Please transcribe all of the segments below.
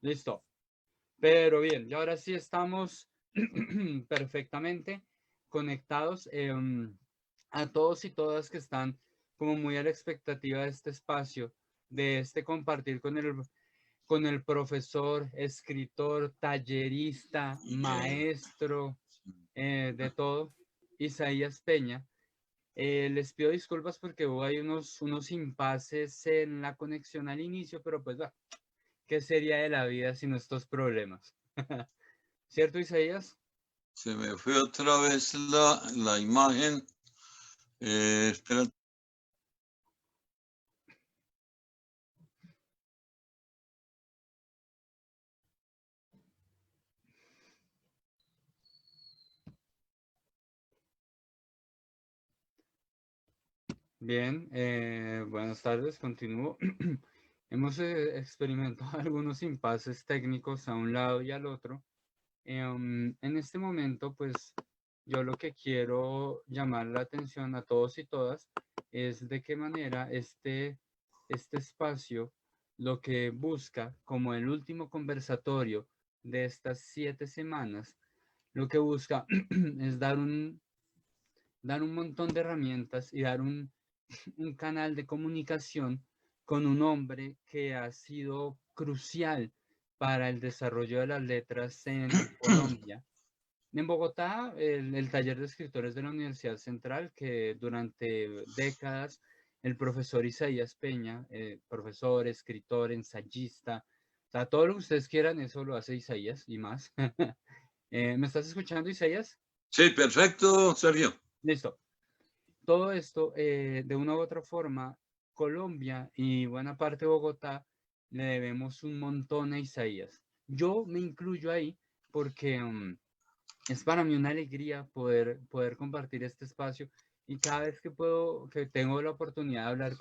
Listo. Pero bien, y ahora sí estamos perfectamente conectados. A todos y todas que están como muy a la expectativa de este espacio, de este compartir con el profesor, escritor, tallerista, maestro, de todo, Isaías Peña. Les pido disculpas porque hubo ahí unos impases en la conexión al inicio, pero pues va, ¿qué sería de la vida sin estos problemas? ¿Cierto, Isaías? Se me fue otra vez la imagen. Espera. Bien, buenas tardes, continúo. Hemos experimentado algunos impases técnicos a un lado y al otro. En este momento, pues yo lo que quiero llamar la atención a todos y todas es de qué manera este espacio lo que busca, como el último conversatorio de estas 7 semanas, lo que busca es dar un montón de herramientas y dar un canal de comunicación con un hombre que ha sido crucial para el desarrollo de las letras en Colombia. En Bogotá, el taller de escritores de la Universidad Central, que durante décadas el profesor Isaías Peña, profesor, escritor, ensayista, o sea, todo lo que ustedes quieran, eso lo hace Isaías y más. ¿Me estás escuchando, Isaías? Sí, perfecto, Sergio. Listo. Todo esto, de una u otra forma, Colombia y buena parte de Bogotá le debemos un montón a Isaías. Yo me incluyo ahí porque es para mí una alegría poder compartir este espacio y cada vez que puedo, que tengo la oportunidad de hablar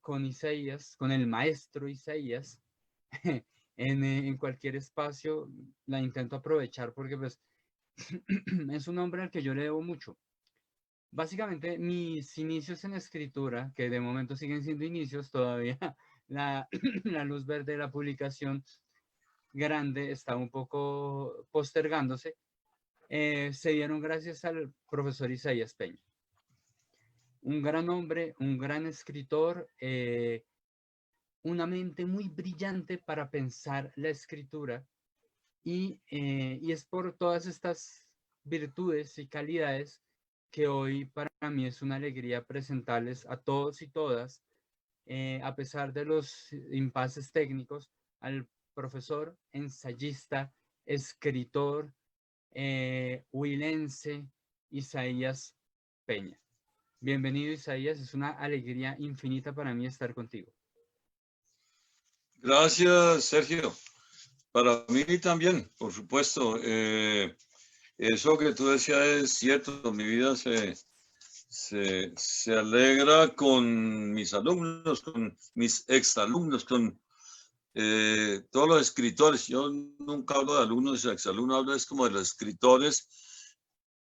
con Isaías, con el maestro Isaías, en cualquier espacio, la intento aprovechar porque pues es un hombre al que yo le debo mucho. Básicamente, mis inicios en escritura, que de momento siguen siendo inicios, todavía la, la luz verde de la publicación grande está un poco postergándose, se dieron gracias al profesor Isaías Peña. Un gran hombre, un gran escritor, una mente muy brillante para pensar la escritura y es por todas estas virtudes y calidades que hoy para mí es una alegría presentarles a todos y todas, a pesar de los impases técnicos, al profesor, ensayista, escritor, huilense Isaías Peña. Bienvenido, Isaías, es una alegría infinita para mí estar contigo. Gracias, Sergio. Para mí también, por supuesto. Eso que tú decías es cierto. Mi vida se alegra con mis alumnos, con mis exalumnos, con todos los escritores. Yo nunca hablo de alumnos y exalumnos, hablo es como de los escritores,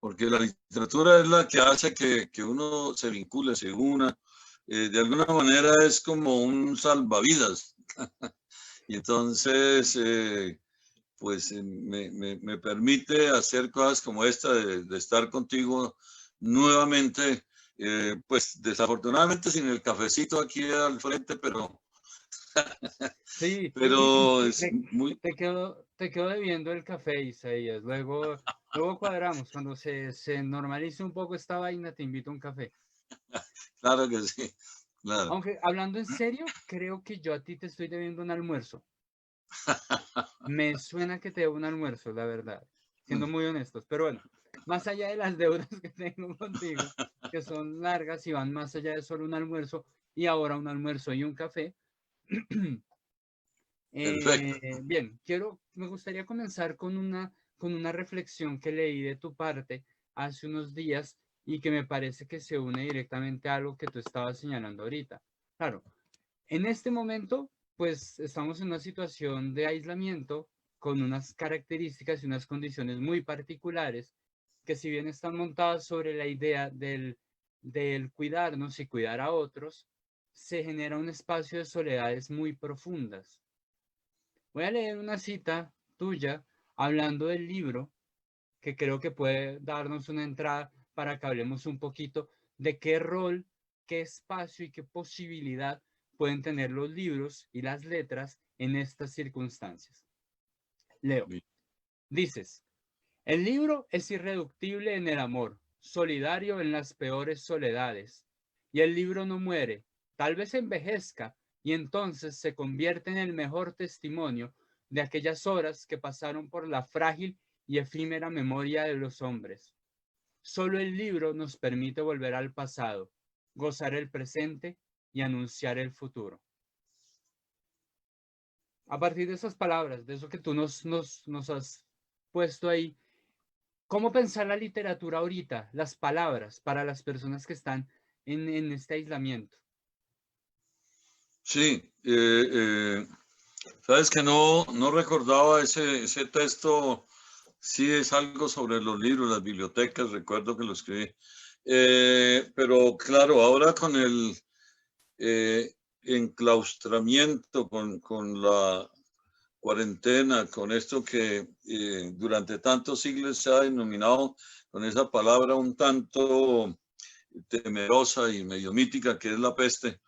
porque la literatura es la que hace que uno se vincule, se una. De alguna manera es como un salvavidas. Y entonces, pues me permite hacer cosas como esta de estar contigo nuevamente, pues desafortunadamente sin el cafecito aquí al frente, Sí, pero es muy, te quedo debiendo el café, Isaías. Luego cuadramos. Cuando se normalice un poco esta vaina, te invito a un café. claro que sí, claro. Aunque hablando en serio, creo que yo a ti te estoy debiendo un almuerzo. Me suena que te debo un almuerzo, la verdad, siendo muy honestos. Pero bueno, más allá de las deudas que tengo contigo, que son largas y van más allá de solo un almuerzo, y ahora un almuerzo y un café. Perfecto. Bien, me gustaría comenzar con una reflexión que leí de tu parte hace unos días y que me parece que se une directamente a algo que tú estabas señalando ahorita. Claro, en este momento, pues estamos en una situación de aislamiento con unas características y unas condiciones muy particulares que si bien están montadas sobre la idea del cuidarnos y cuidar a otros, se genera un espacio de soledades muy profundas. Voy a leer una cita tuya hablando del libro que creo que puede darnos una entrada para que hablemos un poquito de qué rol, qué espacio y qué posibilidad pueden tener los libros y las letras en estas circunstancias. Leo, dices, el libro es irreductible en el amor, solidario en las peores soledades, y el libro no muere, tal vez envejezca, y entonces se convierte en el mejor testimonio de aquellas horas que pasaron por la frágil y efímera memoria de los hombres. Solo el libro nos permite volver al pasado, gozar el presente y anunciar el futuro. A partir de esas palabras, de eso que tú nos has puesto ahí, ¿cómo pensar la literatura ahorita, las palabras para las personas que están en este aislamiento? Sí, sabes que no recordaba ese texto. Sí, es algo sobre los libros, las bibliotecas, recuerdo que lo escribí. Pero claro, ahora con el enclaustramiento, con la cuarentena, con esto que durante tantos siglos se ha denominado con esa palabra un tanto temerosa y medio mítica que es la peste,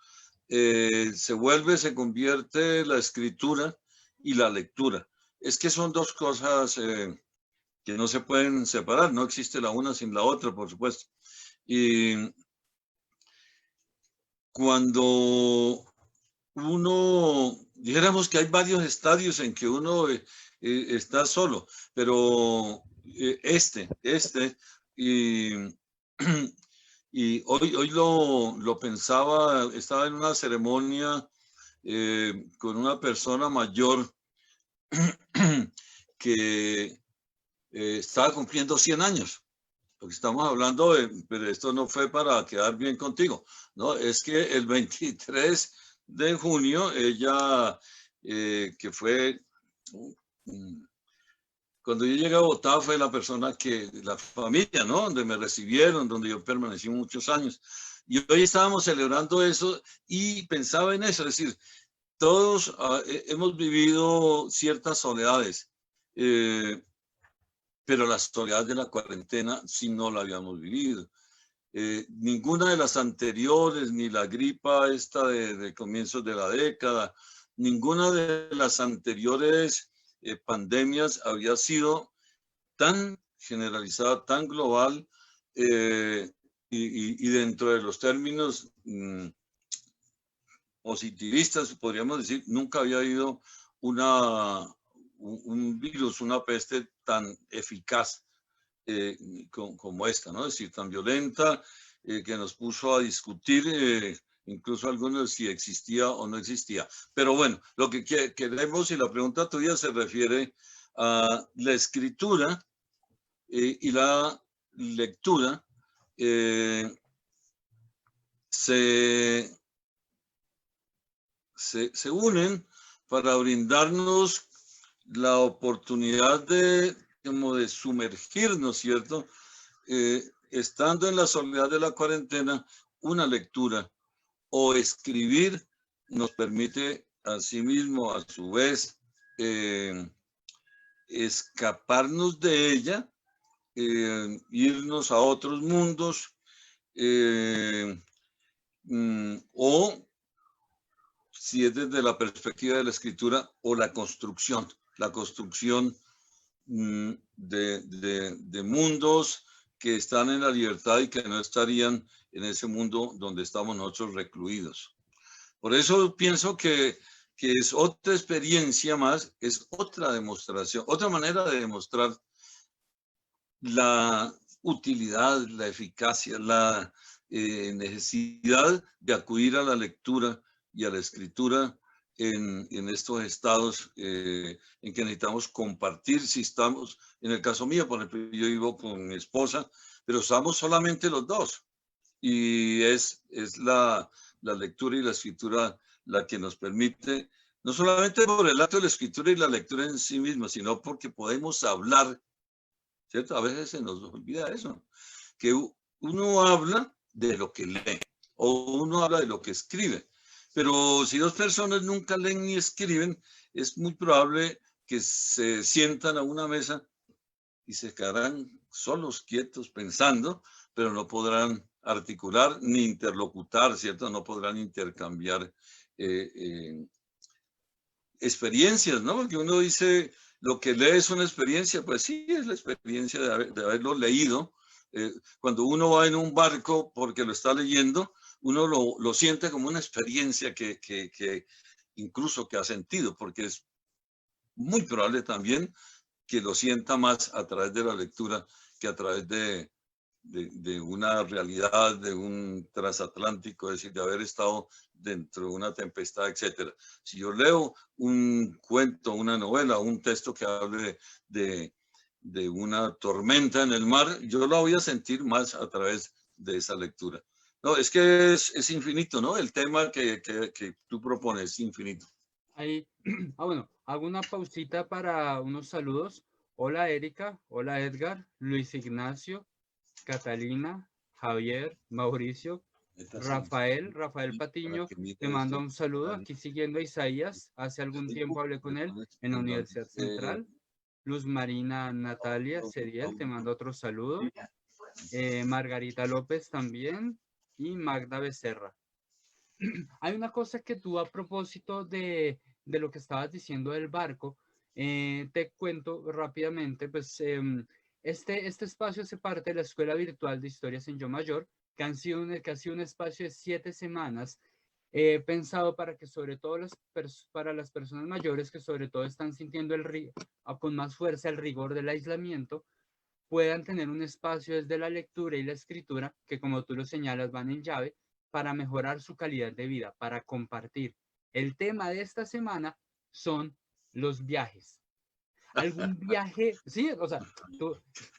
se convierte la escritura y la lectura. Es que son dos cosas que no se pueden separar, no existe la una sin la otra, por supuesto. Y cuando uno, dijéramos que hay varios estadios en que uno está solo, pero y, y hoy lo pensaba, estaba en una ceremonia con una persona mayor que estaba cumpliendo 100 años. Lo que estamos hablando, pero esto no fue para quedar bien contigo, ¿no? Es que el 23 de junio, ella, que fue, cuando yo llegué a Bogotá, fue la persona la familia, ¿no? Donde me recibieron, donde yo permanecí muchos años. Y hoy estábamos celebrando eso y pensaba en eso, es decir, todos hemos vivido ciertas soledades. Pero la soledad de la cuarentena sí no la habíamos vivido. Ninguna de las anteriores, ni la gripa esta de comienzos de la década, ninguna de las anteriores pandemias había sido tan generalizada, tan global, y dentro de los términos positivistas, podríamos decir, nunca había habido un virus, una peste tan eficaz como esta, ¿no? Es decir, tan violenta, que nos puso a discutir incluso algunos si existía o no existía. Pero bueno, lo que queremos, y la pregunta tuya se refiere a la escritura y la lectura, se unen para brindarnos la oportunidad como de sumergirnos, ¿cierto? Estando en la soledad de la cuarentena, una lectura o escribir nos permite a sí mismo, a su vez, escaparnos de ella, irnos a otros mundos, o si es desde la perspectiva de la escritura, o la construcción de mundos que están en la libertad y que no estarían en ese mundo donde estamos nosotros recluidos. Por eso pienso que es otra experiencia más, es otra demostración, otra manera de demostrar la utilidad, la eficacia, la necesidad de acudir a la lectura y a la escritura en estos estados en que necesitamos compartir. Si estamos, en el caso mío, por ejemplo, yo vivo con mi esposa, pero estamos solamente los dos. Y es la lectura y la escritura la que nos permite, no solamente por el acto de la escritura y la lectura en sí misma, sino porque podemos hablar, ¿cierto? A veces se nos olvida eso, que uno habla de lo que lee o uno habla de lo que escribe, Pero si dos personas nunca leen ni escriben, es muy probable que se sientan a una mesa y se quedarán solos, quietos, pensando, pero no podrán articular ni interlocutar, ¿cierto? No podrán intercambiar eh, eh, experiencias, ¿no? Porque uno dice, lo que lee es una experiencia, pues sí, es la experiencia de haberlo leído. Cuando uno va en un barco porque lo está leyendo, uno lo siente como una experiencia que incluso que ha sentido, porque es muy probable también que lo sienta más a través de la lectura que a través de una realidad, de un transatlántico, es decir, de haber estado dentro de una tempestad, etcétera. Si yo leo un cuento, una novela, un texto que hable de una tormenta en el mar, yo la voy a sentir más a través de esa lectura. No, es que es infinito, ¿no? El tema que tú propones es infinito. Ahí, bueno, hago una pausita para unos saludos. Hola Erika, hola Edgar, Luis Ignacio, Catalina, Javier, Mauricio, Rafael Para Patiño, que mire te manda esto. un saludo. Aquí siguiendo a Isaías, hace algún tiempo hablé con él en la Universidad Central. Luz Marina Natalia Ceriel, te manda otro saludo. Margarita López también y Magda Becerra. Hay una cosa que tú a propósito de lo que estabas diciendo del barco, te cuento rápidamente, pues este espacio hace parte de la Escuela Virtual de Historias en Yo Mayor, que que ha sido un espacio de 7 semanas, pensado para que sobre todo para las personas mayores que sobre todo están sintiendo con más fuerza el rigor del aislamiento, puedan tener un espacio desde la lectura y la escritura, que como tú lo señalas van en llave, para mejorar su calidad de vida, para compartir. El tema de esta semana son los viajes. ¿Algún viaje? Sí, o sea,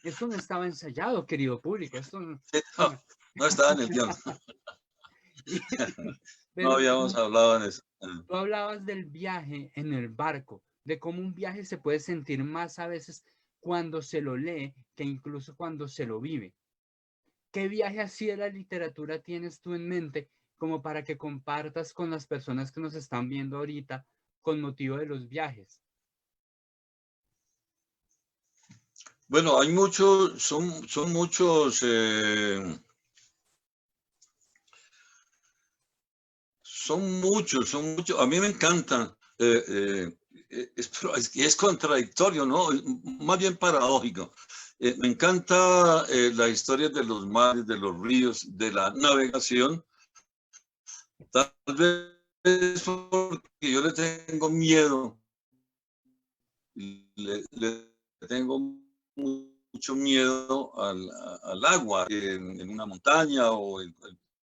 esto no estaba ensayado, querido público. Esto no, No, no estaba en el guión. No pero habíamos hablado en eso. tú hablabas del viaje en el barco, de cómo un viaje se puede sentir más a veces cuando se lo lee que incluso cuando se lo vive. ¿Qué viaje así de la literatura tienes tú en mente como para que compartas con las personas que nos están viendo ahorita con motivo de los viajes? Bueno, hay muchos, son muchos, son muchos. A mí me encanta, es contradictorio, ¿no? Más bien paradójico. Me encanta la historia de los mares, de los ríos, de la navegación. Tal vez porque yo le tengo miedo, le tengo mucho miedo al agua en una montaña o es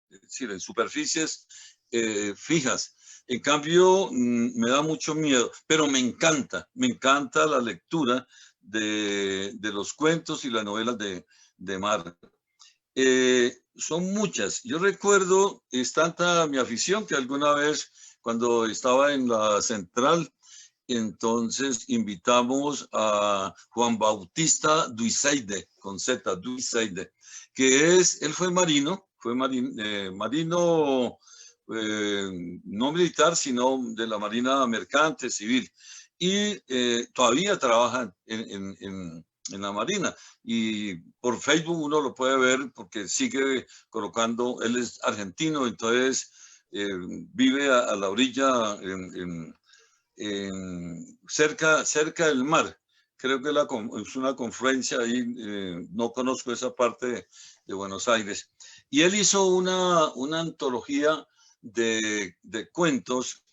decir, en superficies fijas. En cambio, me da mucho miedo, pero me encanta la lectura de los cuentos y las novelas de mar. Son muchas. Yo recuerdo, es tanta mi afición que alguna vez cuando estaba en la central, entonces invitamos a Juan Bautista Duiseide, con Z, Duiseide, él fue marino no militar, sino de la Marina Mercante Civil. Y todavía trabaja en la Marina. Y por Facebook uno lo puede ver porque sigue colocando, él es argentino, entonces vive a la orilla cerca del mar. Creo que es una confluencia ahí, no conozco esa parte de Buenos Aires. Y él hizo una antología de cuentos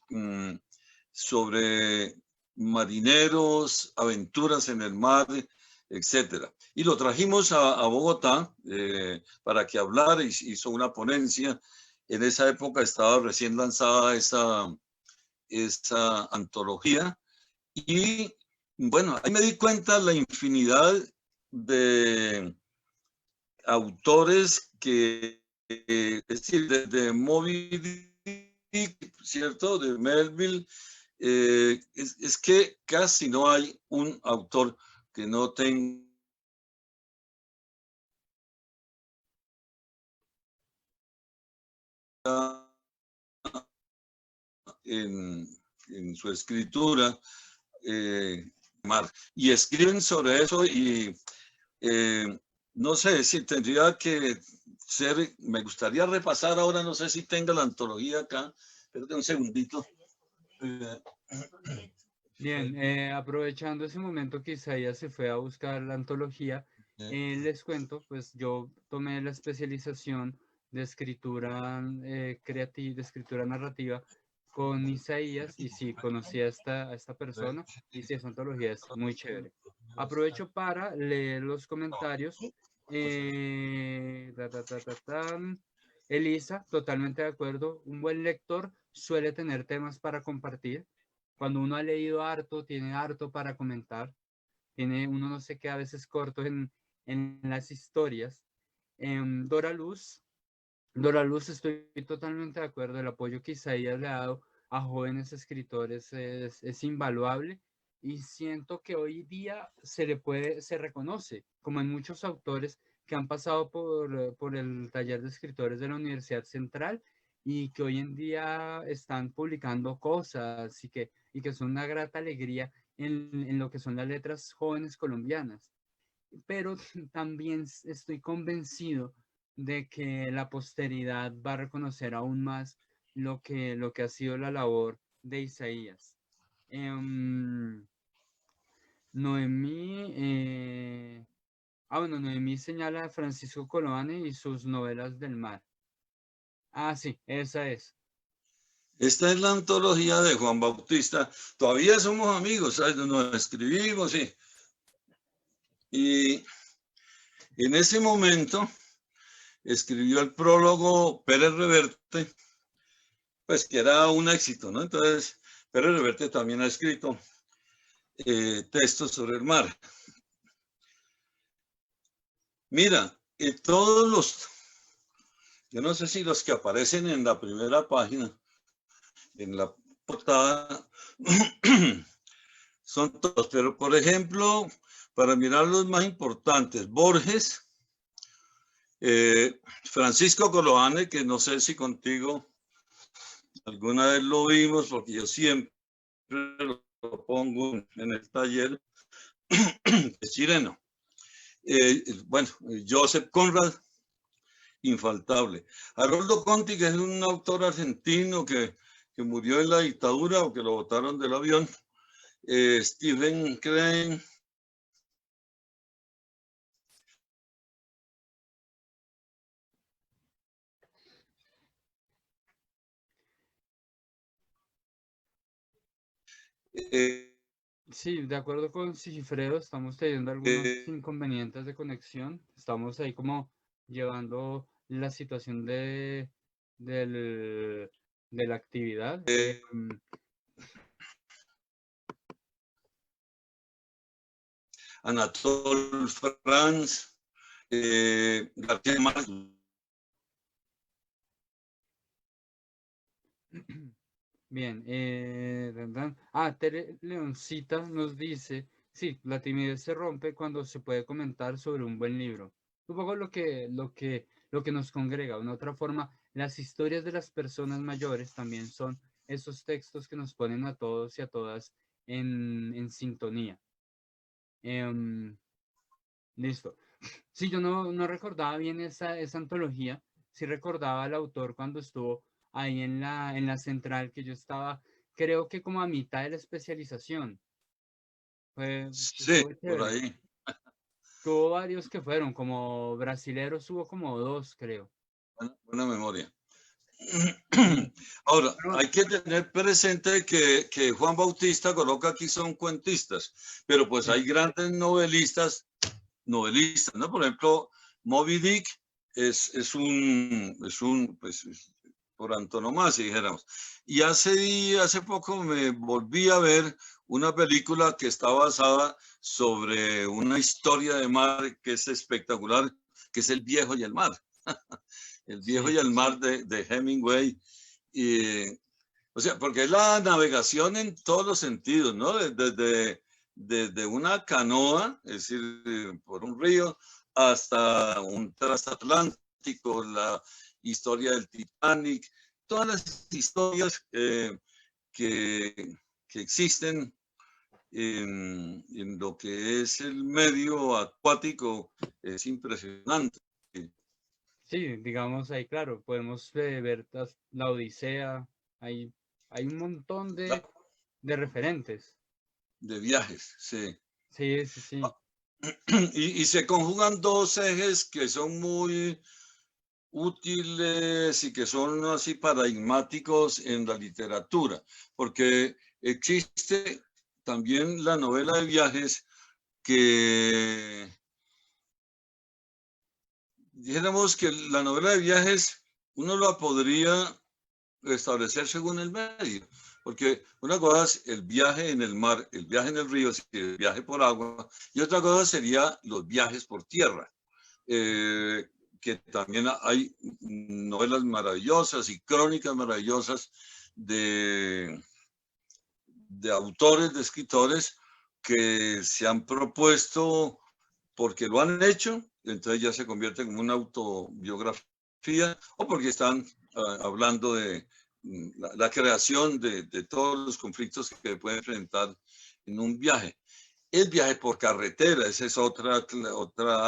sobre marineros, aventuras en el mar, etcétera. Y lo trajimos a Bogotá para que hablara, hizo una ponencia. En esa época estaba recién lanzada esa antología y bueno, ahí me di cuenta la infinidad de autores es decir, de Moby Dick, ¿cierto? De Melville, es que casi no hay un autor que no tenga en su escritura, y escriben sobre eso y no sé si tendría que ser, me gustaría repasar ahora, no sé si tenga la antología acá, espérate un segundito. Bien, aprovechando ese momento que Isaías se fue a buscar la antología, les cuento, pues yo tomé la especialización de escritura creativa, de escritura narrativa con Isaías y sí, conocí a esta persona y sí, esa antología es muy chévere. Aprovecho para leer los comentarios. Elisa, totalmente de acuerdo. Un buen lector suele tener temas para compartir. Cuando uno ha leído harto, tiene harto para comentar. Uno no se queda a veces corto en las historias. Dora Luz, estoy totalmente de acuerdo. El apoyo que Isaías le ha dado a jóvenes escritores es invaluable y siento que hoy día se reconoce, como en muchos autores que han pasado por el taller de escritores de la Universidad Central y que hoy en día están publicando cosas y que son una grata alegría en lo que son las letras jóvenes colombianas. Pero también estoy convencido de que la posteridad va a reconocer aún más lo que ha sido la labor de Isaías. Noemí, bueno, Noemí señala a Francisco Coloane y sus novelas del mar. Ah, sí, esa es. Esta es la antología de Juan Bautista. Todavía somos amigos, ¿sabes? Nos escribimos y en ese momento escribió el prólogo Pérez Reverte, pues que era un éxito, ¿no? Entonces, Pérez Reverte también ha escrito textos sobre el mar. Mira, yo no sé si los que aparecen en la primera página, en la portada, son todos, pero por ejemplo, para mirar los más importantes, Borges, Francisco Coloane, que no sé si contigo alguna vez lo vimos, porque yo siempre lo pongo en el taller, es chileno. Bueno, Joseph Conrad, infaltable. Haroldo Conti, que es un autor argentino que murió en la dictadura o que lo botaron del avión. Stephen Crane. Sí, de acuerdo con Sigifredo, estamos teniendo algunos inconvenientes de conexión. Estamos ahí como llevando la situación de la actividad. Anatole France, García Márquez. Bien, Tere Leoncita nos dice, sí, la timidez se rompe cuando se puede comentar sobre un buen libro. Un poco lo que nos congrega. De otra forma, las historias de las personas mayores también son esos textos que nos ponen a todos y a todas en sintonía. Listo. Sí, yo no recordaba bien esa antología. Sí recordaba al autor cuando estuvo ahí en la central, que yo estaba, creo que como a mitad de la especialización. Sí, Estuvo por chévere. ahí. Tuvo varios que fueron, como brasileros hubo como 2, creo. Buena memoria. Ahora, hay que tener presente que Juan Bautista coloca aquí son cuentistas, pero pues hay grandes novelistas, ¿no? Por ejemplo, Moby Dick es un pues, por antonomasia, dijéramos. Y hace poco me volví a ver una película que está basada sobre una historia de mar que es espectacular, que es El viejo y el mar. El viejo y el mar de Hemingway. O sea, porque es la navegación en todos los sentidos, ¿no? Desde una canoa, es decir, por un río, hasta un transatlántico, la historia del Titanic, todas las historias que, que existen en lo que es el medio acuático es impresionante. Sí, digamos ahí, claro, podemos ver la Odisea, hay un montón de referentes. De viajes, sí. Sí, sí, sí. Y se conjugan dos ejes que son muy útiles y que son así paradigmáticos en la literatura, porque existe también la novela de viajes que, dijéramos que la novela de viajes uno la podría establecer según el medio, porque una cosa es el viaje en el mar, el viaje en el río, el viaje por agua, y otra cosa sería los viajes por tierra. Que también hay novelas maravillosas y crónicas maravillosas de autores, de escritores que se han propuesto porque lo han hecho, entonces ya se convierte en una autobiografía, o porque están hablando de la creación de todos los conflictos que pueden enfrentar en un viaje. El viaje por carretera, esa es otra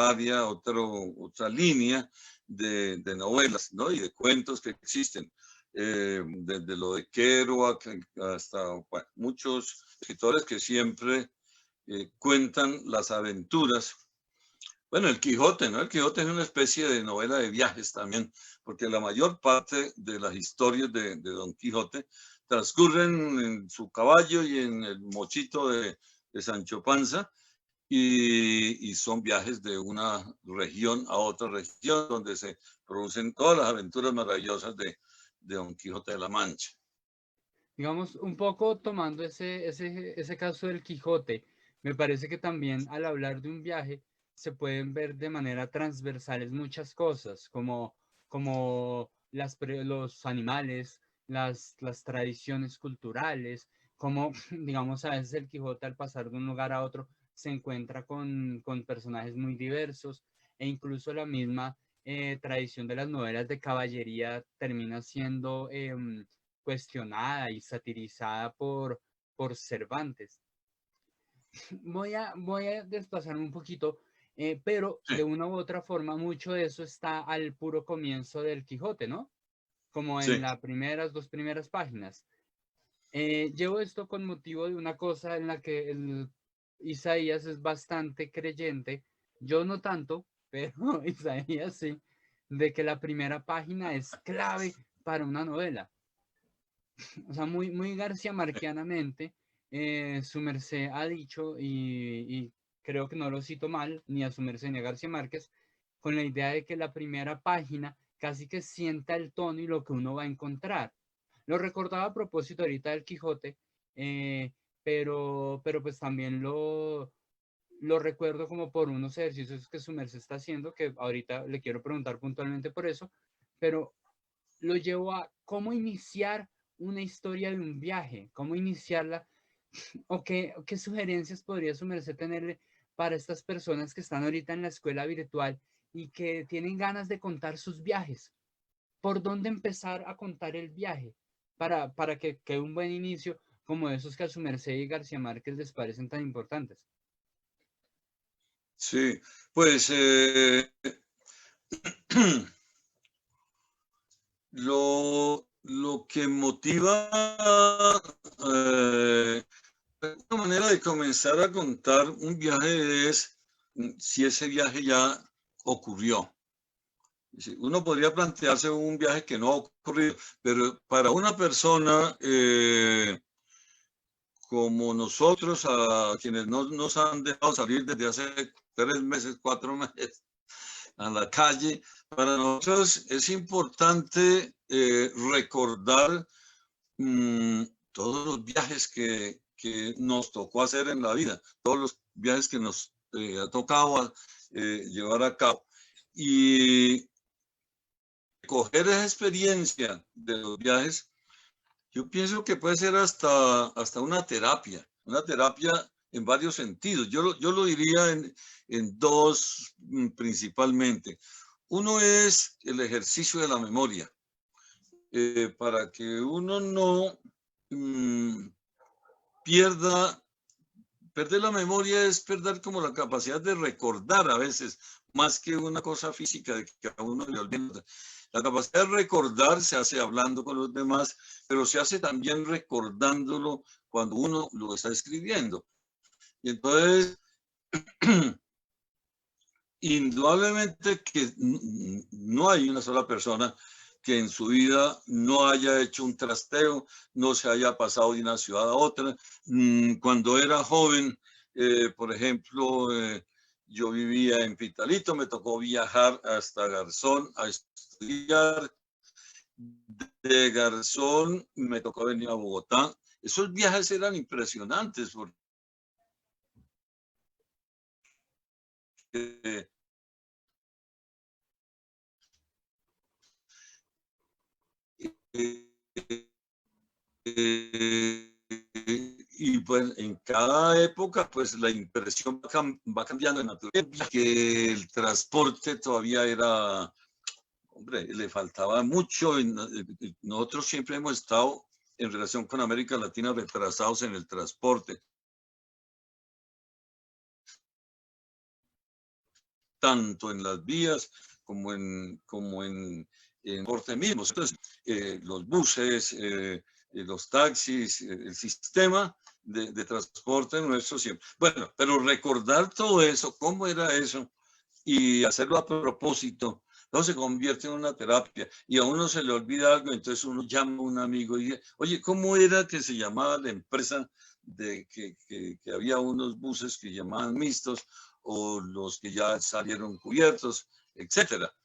área, otra línea de novelas, ¿no? Y de cuentos que existen. Desde lo de Kerouac hasta bueno, muchos escritores que siempre cuentan las aventuras. Bueno, el Quijote, ¿no? El Quijote es una especie de novela de viajes también, porque la mayor parte de las historias de Don Quijote transcurren en su caballo y en el mochito de Sancho Panza, y son viajes de una región a otra región donde se producen todas las aventuras maravillosas de Don Quijote de la Mancha. Digamos, un poco tomando ese caso del Quijote, me parece que también al hablar de un viaje se pueden ver de manera transversales muchas cosas, como los animales, las tradiciones culturales, como, digamos, a veces el Quijote al pasar de un lugar a otro se encuentra con personajes muy diversos e incluso la misma tradición de las novelas de caballería termina siendo cuestionada y satirizada por Cervantes. Voy a desplazarme un poquito, pero Sí, de una u otra forma, mucho de eso está al puro comienzo del Quijote, ¿no? Como en sí, las dos primeras páginas. Llevo esto con motivo de una cosa en la que Isaías es bastante creyente, yo no tanto, pero Isaías sí, de que la primera página es clave para una novela. O sea, muy García Marquianamente, su merced ha dicho, y creo que no lo cito mal, ni a su merced ni a García Márquez, con la idea de que la primera página casi que sienta el tono y lo que uno va a encontrar. Lo recordaba a propósito ahorita del Quijote, eh, pero pues también lo recuerdo como por unos ejercicios que su merced está haciendo, que ahorita le quiero preguntar puntualmente por eso, pero lo llevó a cómo iniciar una historia de un viaje, cómo iniciarla, qué sugerencias podría su merced tenerle para estas personas que están ahorita en la escuela virtual y que tienen ganas de contar sus viajes. ¿Por dónde empezar a contar el viaje? Para que quede un buen inicio, como esos que a su merced y García Márquez les parecen tan importantes. sí. Pues lo que motiva una manera de comenzar a contar un viaje es si ese viaje ya ocurrió. Uno podría plantearse un viaje que no ha ocurrido, pero para una persona como nosotros, a quienes no nos han dejado salir desde hace 3 meses, 4 meses a la calle, para nosotros es importante recordar todos los viajes que nos tocó hacer en la vida, todos los viajes que nos ha tocado llevar a cabo. Y coger esa experiencia de los viajes, yo pienso que puede ser hasta una terapia en varios sentidos. Yo lo diría en dos principalmente. Uno es el ejercicio de la memoria, para que uno no perder la memoria es perder como la capacidad de recordar a veces, más que una cosa física de que a uno le olvida. La capacidad de recordar se hace hablando con los demás, pero se hace también recordándolo cuando uno lo está escribiendo. Y entonces, indudablemente que no hay una sola persona que en su vida no haya hecho un trasteo, no se haya pasado de una ciudad a otra. Cuando era joven, por ejemplo, yo vivía en Pitalito, me tocó viajar hasta Garzón a estudiar. De Garzón me tocó venir a Bogotá. Esos viajes eran impresionantes porque y pues en cada época pues la impresión va cambiando de naturaleza, que el transporte todavía era, hombre, le faltaba mucho. Nosotros siempre hemos estado en relación con América Latina retrasados en el transporte, tanto en las vías como en transporte mismo. Entonces, los buses, los taxis, el sistema de transporte nuestro siempre. Bueno, pero recordar todo eso, cómo era eso, y hacerlo a propósito, no se convierte en una terapia y a uno se le olvida algo, entonces uno llama a un amigo y dice, oye, ¿cómo era que se llamaba la empresa de que había unos buses que llamaban mixtos o los que ya salieron cubiertos, etcétera?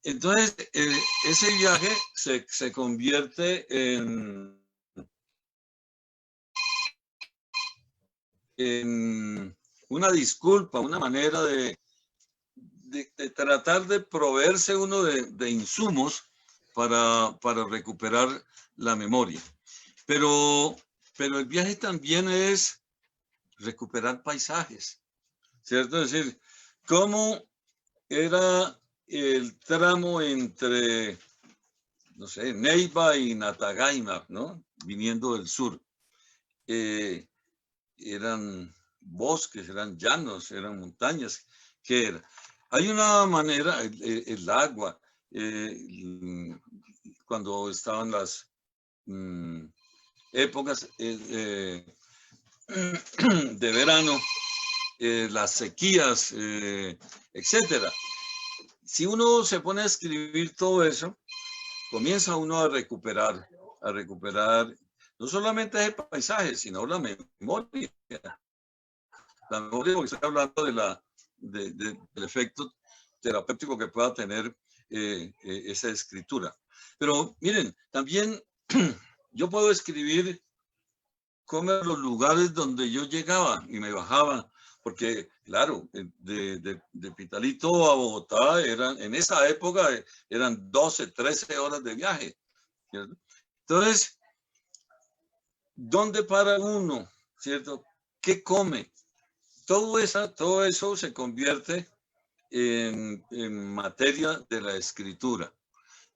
Entonces, ese viaje se convierte en una disculpa, una manera de tratar de proveerse uno de insumos para recuperar la memoria. Pero el viaje también es recuperar paisajes, ¿cierto? Es decir, cómo era el tramo entre, no sé, Neiva y Natagaima, ¿no? Viniendo del sur. Eran bosques, eran llanos, eran montañas. ¿Qué era? Hay una manera, el agua, cuando estaban las épocas de verano, las sequías, etcétera. Si uno se pone a escribir todo eso, comienza uno a recuperar no solamente ese paisaje, sino la memoria. La memoria, porque estoy hablando del efecto terapéutico que pueda tener esa escritura. Pero miren, también yo puedo escribir cómo eran los lugares donde yo llegaba y me bajaba, porque claro, de Pitalito a Bogotá en esa época eran 12, 13 horas de viaje, ¿cierto? Entonces, ¿dónde para uno? ¿Cierto? ¿Qué come? Todo eso se convierte en materia de la escritura.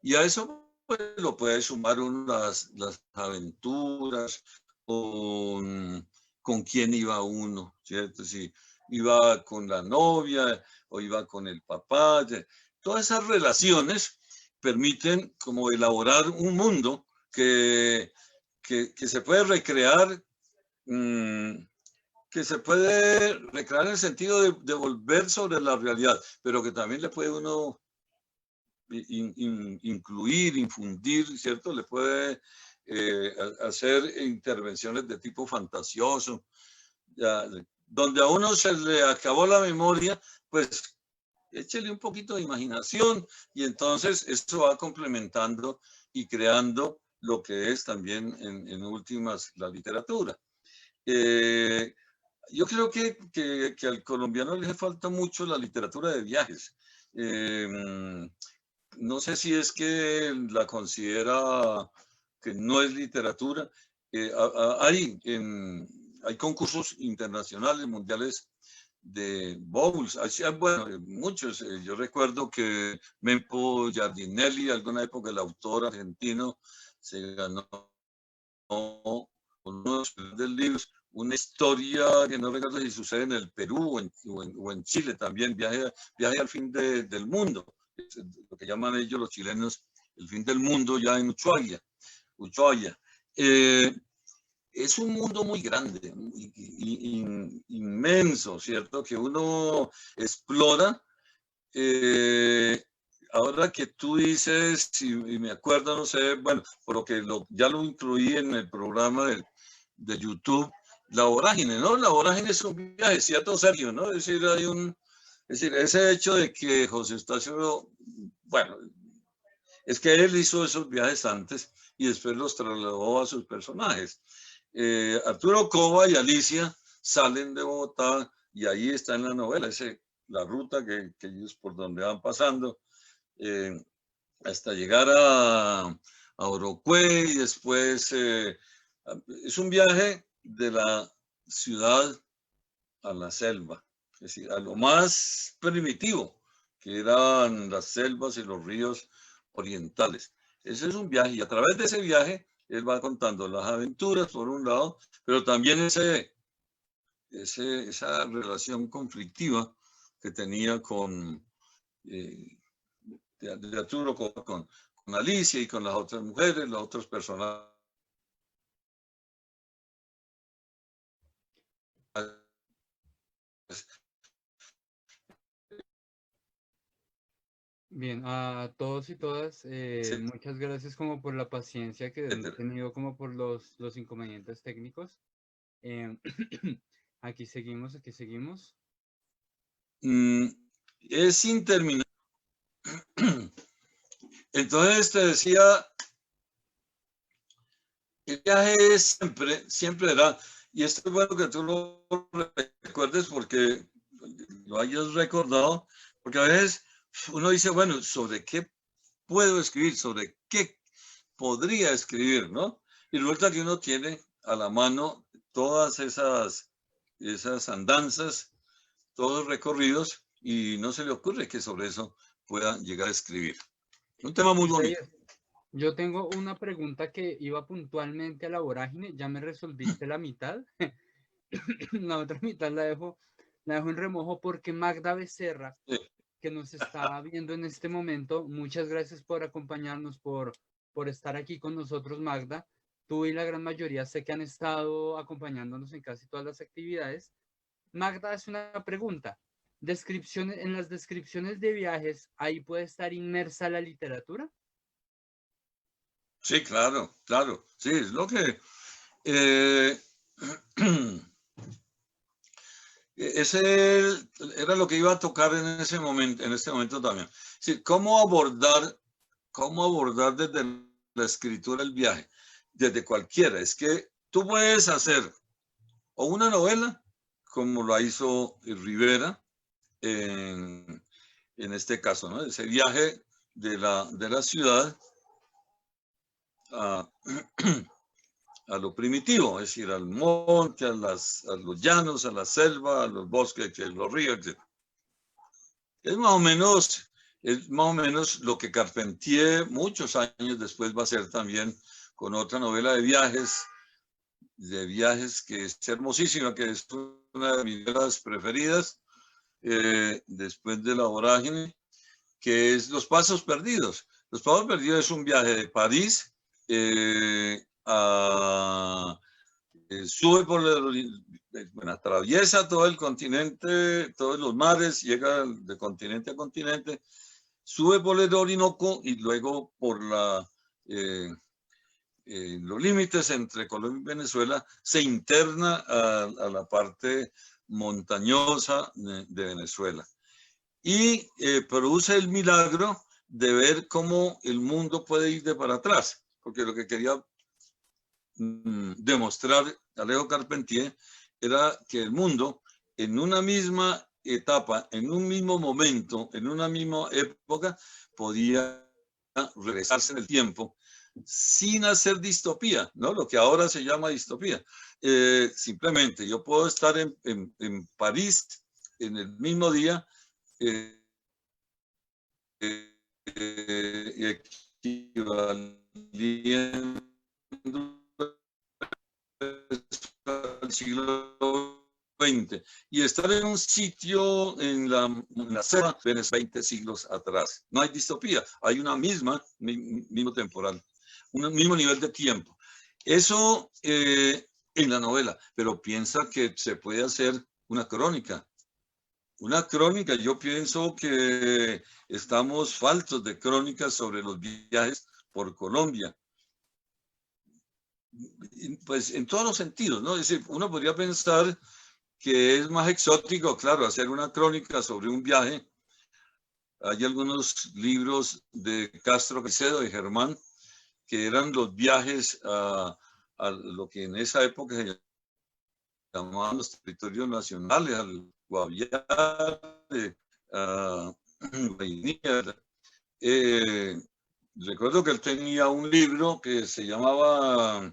Y a eso pues, lo puede sumar uno las aventuras, con quién iba uno, ¿cierto? Si iba con la novia o iba con el papá. Todas esas relaciones permiten como elaborar un mundo que se puede recrear, que se puede recrear en el sentido de volver sobre la realidad, pero que también le puede uno incluir, infundir, ¿cierto? Le puede hacer intervenciones de tipo fantasioso. Ya, donde a uno se le acabó la memoria, pues échele un poquito de imaginación y entonces esto va complementando y creando lo que es también en últimas la literatura. Yo creo que al colombiano le falta mucho la literatura de viajes. No sé si es que la considera que no es literatura. Hay concursos internacionales, mundiales de bowls. Bueno, muchos. Yo recuerdo que Mempo Giardinelli, alguna época el autor argentino, se ganó unos del libros, una historia que no recuerdo si sucede en el Perú o en Chile también, viaje al fin del mundo, lo que llaman ellos los chilenos el fin del mundo ya en Ushuaia. Es un mundo muy grande, inmenso, ¿cierto? Que uno explora. Ahora que tú dices, y me acuerdo, no sé, bueno, por lo que ya lo incluí en el programa de YouTube, La Vorágine, ¿no? La Vorágine es un viaje, ¿cierto, Sergio? ¿No? Es decir, es decir, ese hecho de que José Eustacio, bueno, es que él hizo esos viajes antes y después los trasladó a sus personajes. Arturo Cova y Alicia salen de Bogotá y ahí está en la novela, la ruta que ellos por donde van pasando, hasta llegar a Orocué y después es un viaje de la ciudad a la selva, es decir, a lo más primitivo, que eran las selvas y los ríos orientales. Ese es un viaje y a través de ese viaje él va contando las aventuras por un lado, pero también esa relación conflictiva que tenía con de Arturo con Alicia y con las otras mujeres, las otras personas. Bien, a todos y todas, muchas gracias como por la paciencia que han tenido como por los inconvenientes técnicos. Aquí seguimos, aquí seguimos. Es interminable. Entonces te decía, el viaje siempre era, y esto es bueno que tú lo recuerdes porque lo hayas recordado, porque a veces uno dice, bueno, ¿sobre qué puedo escribir? ¿Sobre qué podría escribir? ¿No? Y resulta que uno tiene a la mano todas esas andanzas, todos recorridos, y no se le ocurre que sobre eso pueda llegar a escribir. Un tema muy bonito. Yo tengo una pregunta que iba puntualmente a la vorágine, ya me resolviste la mitad. La otra mitad la dejo en remojo porque Magda Becerra, que nos está viendo en este momento, muchas gracias por acompañarnos, por estar aquí con nosotros, Magda. Tú y la gran mayoría sé que han estado acompañándonos en casi todas las actividades. Magda hace una pregunta. En las descripciones de viajes, ¿ahí puede estar inmersa la literatura? Sí, claro, claro. Sí, es lo que... ese era lo que iba a tocar en este momento también. Sí, ¿cómo abordar desde la escritura el viaje? Desde cualquiera. Es que tú puedes hacer o una novela, como lo hizo Rivera en este caso, ¿no? Ese viaje de la ciudad a, a lo primitivo, es decir, al monte, a los llanos, a la selva, a los bosques, a los ríos, etc. Es más o menos lo que Carpentier muchos años después va a hacer también con otra novela de viajes que es hermosísima, que es una de mis novelas preferidas, después de La Vorágine, que es Los Pasos Perdidos. Los Pasos Perdidos es un viaje de París sube atraviesa todo el continente, todos los mares, llega de continente a continente, sube por el Orinoco y luego por los límites entre Colombia y Venezuela, se interna a la parte montañosa de Venezuela. Y produce el milagro de ver cómo el mundo puede ir de para atrás, porque lo que quería demostrar Alejo Carpentier era que el mundo en una misma etapa, en un mismo momento, en una misma época, podía regresarse en el tiempo sin hacer distopía, ¿no? Lo que ahora se llama distopía. Simplemente yo puedo estar en París en el mismo día equivaliendo siglo XX y estar en un sitio en la selva de 20 siglos atrás. No hay distopía, hay una mismo temporal, un mismo nivel de tiempo. Eso en la novela, pero piensa que se puede hacer una crónica. Una crónica, yo pienso que estamos faltos de crónicas sobre los viajes por Colombia. Pues en todos los sentidos, ¿no? Es decir, uno podría pensar que es más exótico, claro, hacer una crónica sobre un viaje. Hay algunos libros de Castro Caicedo y Germán que eran los viajes a lo que en esa época se llamaban los territorios nacionales, al Guaviare, a Guainía. Recuerdo que él tenía un libro que se llamaba,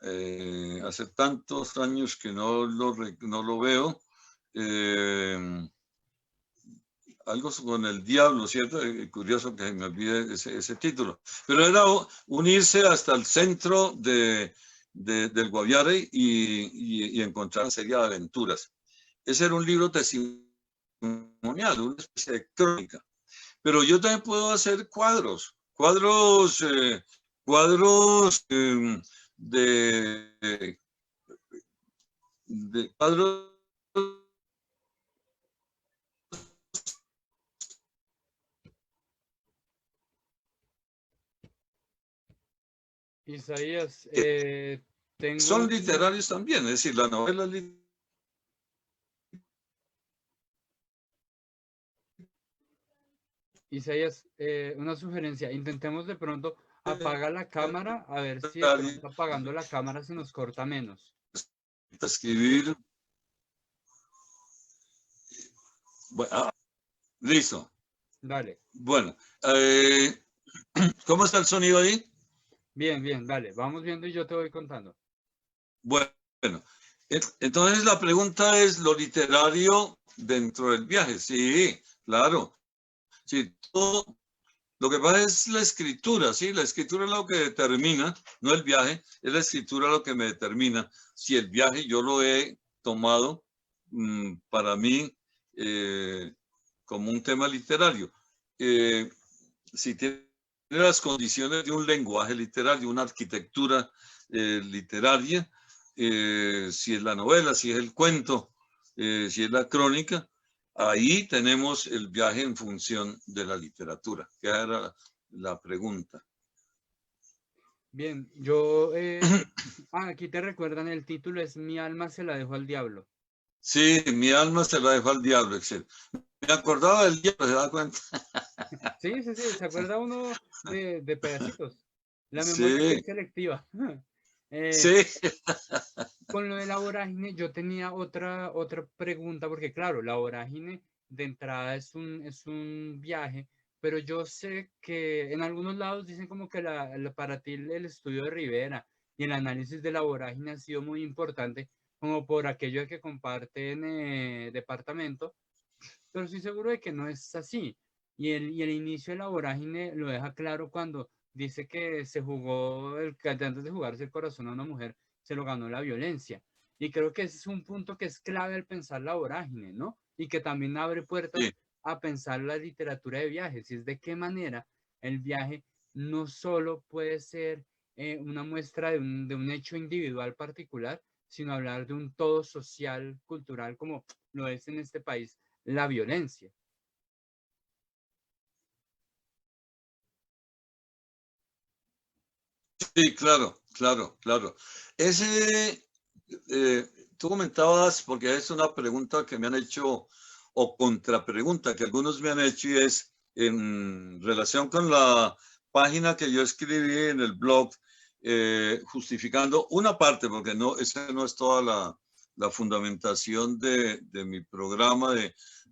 hace tantos años que no lo veo, algo con el diablo, ¿cierto? Curioso que me olvide ese título. Pero era unirse hasta el centro del Guaviare y encontrar una serie de aventuras. Ese era un libro testimonial, una especie de crónica. Pero yo también puedo hacer cuadros de cuadros Isaías, son literarios también, es decir, la novela Isaías, una sugerencia, intentemos de pronto apagar la cámara, a ver si de pronto apagando la cámara se nos corta menos. Escribir. Bueno, listo. Dale. Bueno, ¿cómo está el sonido ahí? Bien, bien, dale, vamos viendo y yo te voy contando. Bueno, entonces la pregunta es, ¿lo literario dentro del viaje? Sí, claro. Sí, todo, lo que pasa es la escritura, ¿sí? La escritura es lo que determina, no el viaje, es la escritura lo que me determina si el viaje yo lo he tomado para mí como un tema literario. Si tiene las condiciones de un lenguaje literario, una arquitectura literaria, si es la novela, si es el cuento, si es la crónica, ahí tenemos el viaje en función de la literatura, que era la pregunta. Bien, yo, aquí te recuerdan, el título es Mi alma se la dejo al diablo. Sí, mi alma se la dejó al diablo, etc. Me acordaba del diablo, ¿se da cuenta? Sí, sí, sí, se acuerda uno de pedacitos. La memoria es Sí, muy selectiva. sí. Con lo de la vorágine, yo tenía otra pregunta, porque claro, la vorágine de entrada es un viaje, pero yo sé que en algunos lados dicen como que para ti el estudio de Rivera y el análisis de la vorágine ha sido muy importante, como por aquello de que comparten departamento, pero estoy seguro de que no es así. Y el inicio de la vorágine lo deja claro cuando dice que se jugó, que antes de jugarse el corazón a una mujer, se lo ganó la violencia. Y creo que ese es un punto que es clave al pensar la vorágine, ¿no? Y que también abre puertas Sí. a pensar la literatura de viajes, y es de qué manera el viaje no solo puede ser una muestra de un hecho individual particular, sino hablar de un todo social, cultural, como lo es en este país la violencia. Sí, claro, claro, claro. Ese, tú comentabas, porque es una pregunta que me han hecho, o contrapregunta que algunos me han hecho, y es en relación con la página que yo escribí en el blog, justificando una parte, porque no, esa no es toda la fundamentación de mi programa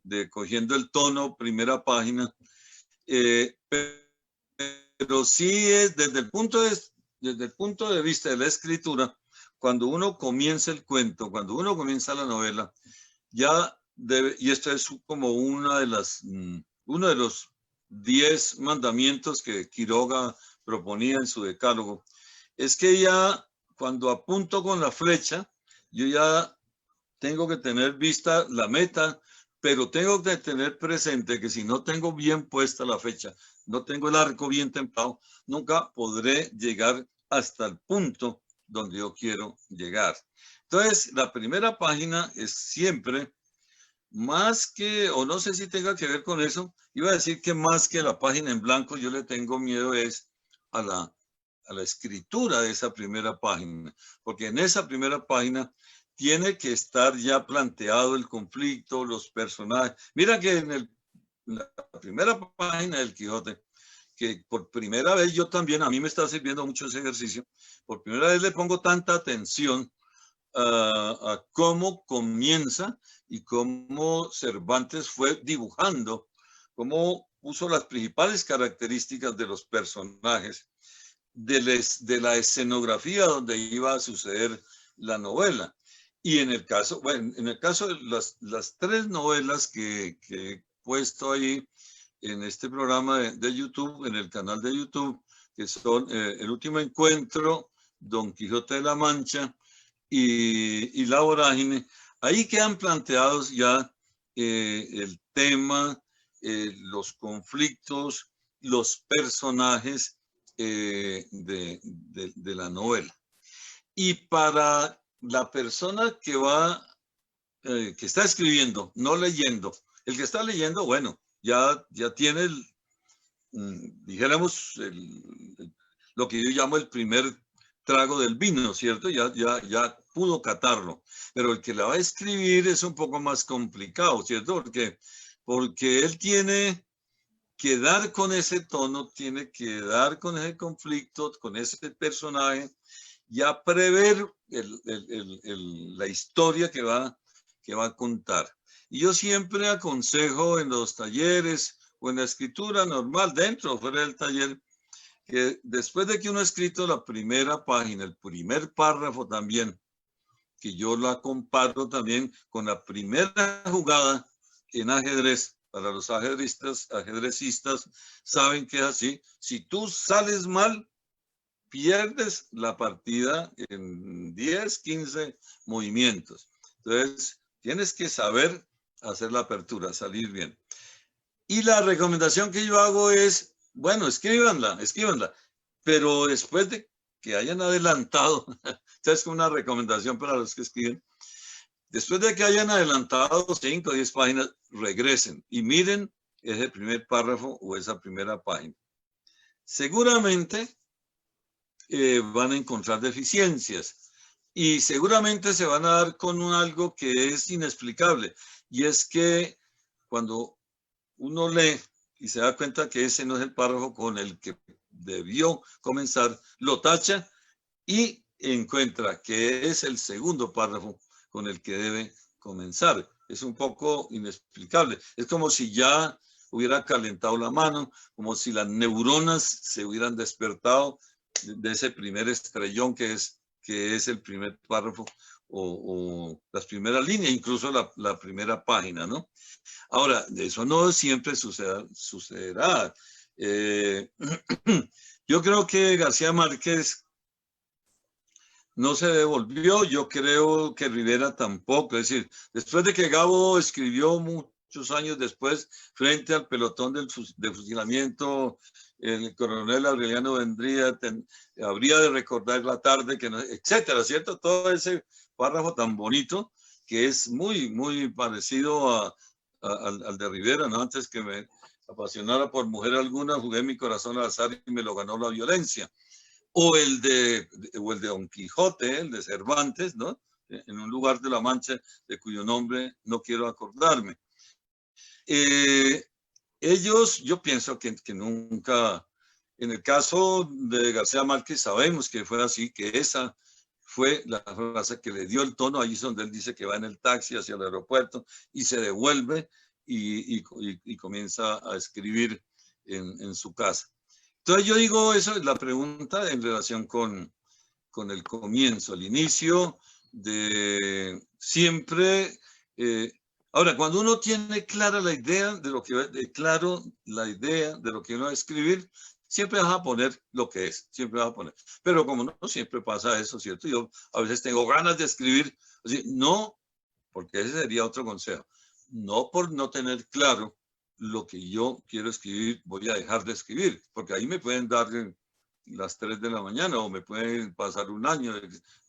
de Cogiendo el Tono, primera página, pero sí es desde el punto de vista de la escritura, cuando uno comienza el cuento, cuando uno comienza la novela, ya debe, y esto es como uno de los 10 mandamientos que Quiroga proponía en su decálogo, es que ya cuando apunto con la flecha, yo ya tengo que tener vista la meta, pero tengo que tener presente que si no tengo bien puesta la fecha, no tengo el arco bien templado, nunca podré llegar hasta el punto donde yo quiero llegar. Entonces, la primera página es siempre más que, o no sé si tenga que ver con eso, iba a decir que más que la página en blanco, yo le tengo miedo es a la escritura de esa primera página, porque en esa primera página tiene que estar ya planteado el conflicto, los personajes. Mira que en la primera página del Quijote, que por primera vez yo también, a mí me está sirviendo mucho ese ejercicio, por primera vez le pongo tanta atención a cómo comienza y cómo Cervantes fue dibujando, cómo puso las principales características de los personajes, de la escenografía donde iba a suceder la novela. Y en el caso, bueno, en el caso de las tres novelas que he puesto ahí en este programa de YouTube, en el canal de YouTube, que son El último encuentro, Don Quijote de la Mancha y La Vorágine, ahí quedan planteados ya el tema, los conflictos, los personajes de la novela. Y para la persona que va, que está escribiendo, no leyendo, el que está leyendo, bueno, ya tiene dijéramos, lo que yo llamo el primer trago del vino, ¿cierto? Ya pudo catarlo. Pero el que la va a escribir es un poco más complicado, ¿cierto? Porque él tiene que dar con ese tono, tiene que dar con ese conflicto, con ese personaje, ya prever la historia que va a contar. Y yo siempre aconsejo en los talleres o en la escritura normal, dentro o fuera del taller, que después de que uno ha escrito la primera página, el primer párrafo también, que yo la comparo también con la primera jugada en ajedrez. Para los ajedrecistas saben que es así. Si tú sales mal, pierdes la partida en 10, 15 movimientos. Entonces, tienes que saber hacer la apertura, salir bien. Y la recomendación que yo hago es, bueno, escríbanla, pero después de que hayan adelantado, es una recomendación para los que escriben, después de que hayan adelantado 5 o 10 páginas, regresen y miren ese primer párrafo o esa primera página. Seguramente van a encontrar deficiencias y seguramente se van a dar con algo que es inexplicable, y es que cuando uno lee y se da cuenta que ese no es el párrafo con el que debió comenzar, lo tacha y encuentra que es el segundo párrafo con el que debe comenzar. Es un poco inexplicable. Es como si ya hubiera calentado la mano, como si las neuronas se hubieran despertado de ese primer estrellón que es el primer párrafo o las primeras líneas, incluso la primera página, ¿no? Ahora, eso no siempre sucederá. Yo creo que García Márquez no se devolvió, yo creo que Rivera tampoco. Es decir, después de que Gabo escribió muchos años después, frente al pelotón de fusilamiento, el coronel Aureliano vendría, habría de recordar la tarde, que no, etcétera, ¿cierto? Todo ese párrafo tan bonito que es muy, muy parecido al de Rivera, ¿no? Antes que me apasionara por mujer alguna, jugué mi corazón al azar y me lo ganó la violencia. O el de Don Quijote, el de Cervantes, ¿no? En un lugar de la Mancha de cuyo nombre no quiero acordarme. Ellos, yo pienso que nunca, en el caso de García Márquez sabemos que fue así, que esa fue la frase que le dio el tono. Ahí es donde él dice que va en el taxi hacia el aeropuerto y se devuelve y comienza a escribir en su casa. Entonces yo digo, eso es la pregunta en relación con el comienzo, el inicio de siempre. Ahora, cuando uno tiene clara la idea de lo que la idea de lo que uno va a escribir, siempre vas a poner lo que es, siempre vas a poner. Pero como no siempre pasa eso, ¿cierto? Yo a veces tengo ganas de escribir, así, no, porque ese sería otro consejo. No por no tener claro lo que yo quiero escribir, voy a dejar de escribir, porque ahí me pueden dar las 3 de la mañana o me pueden pasar un año.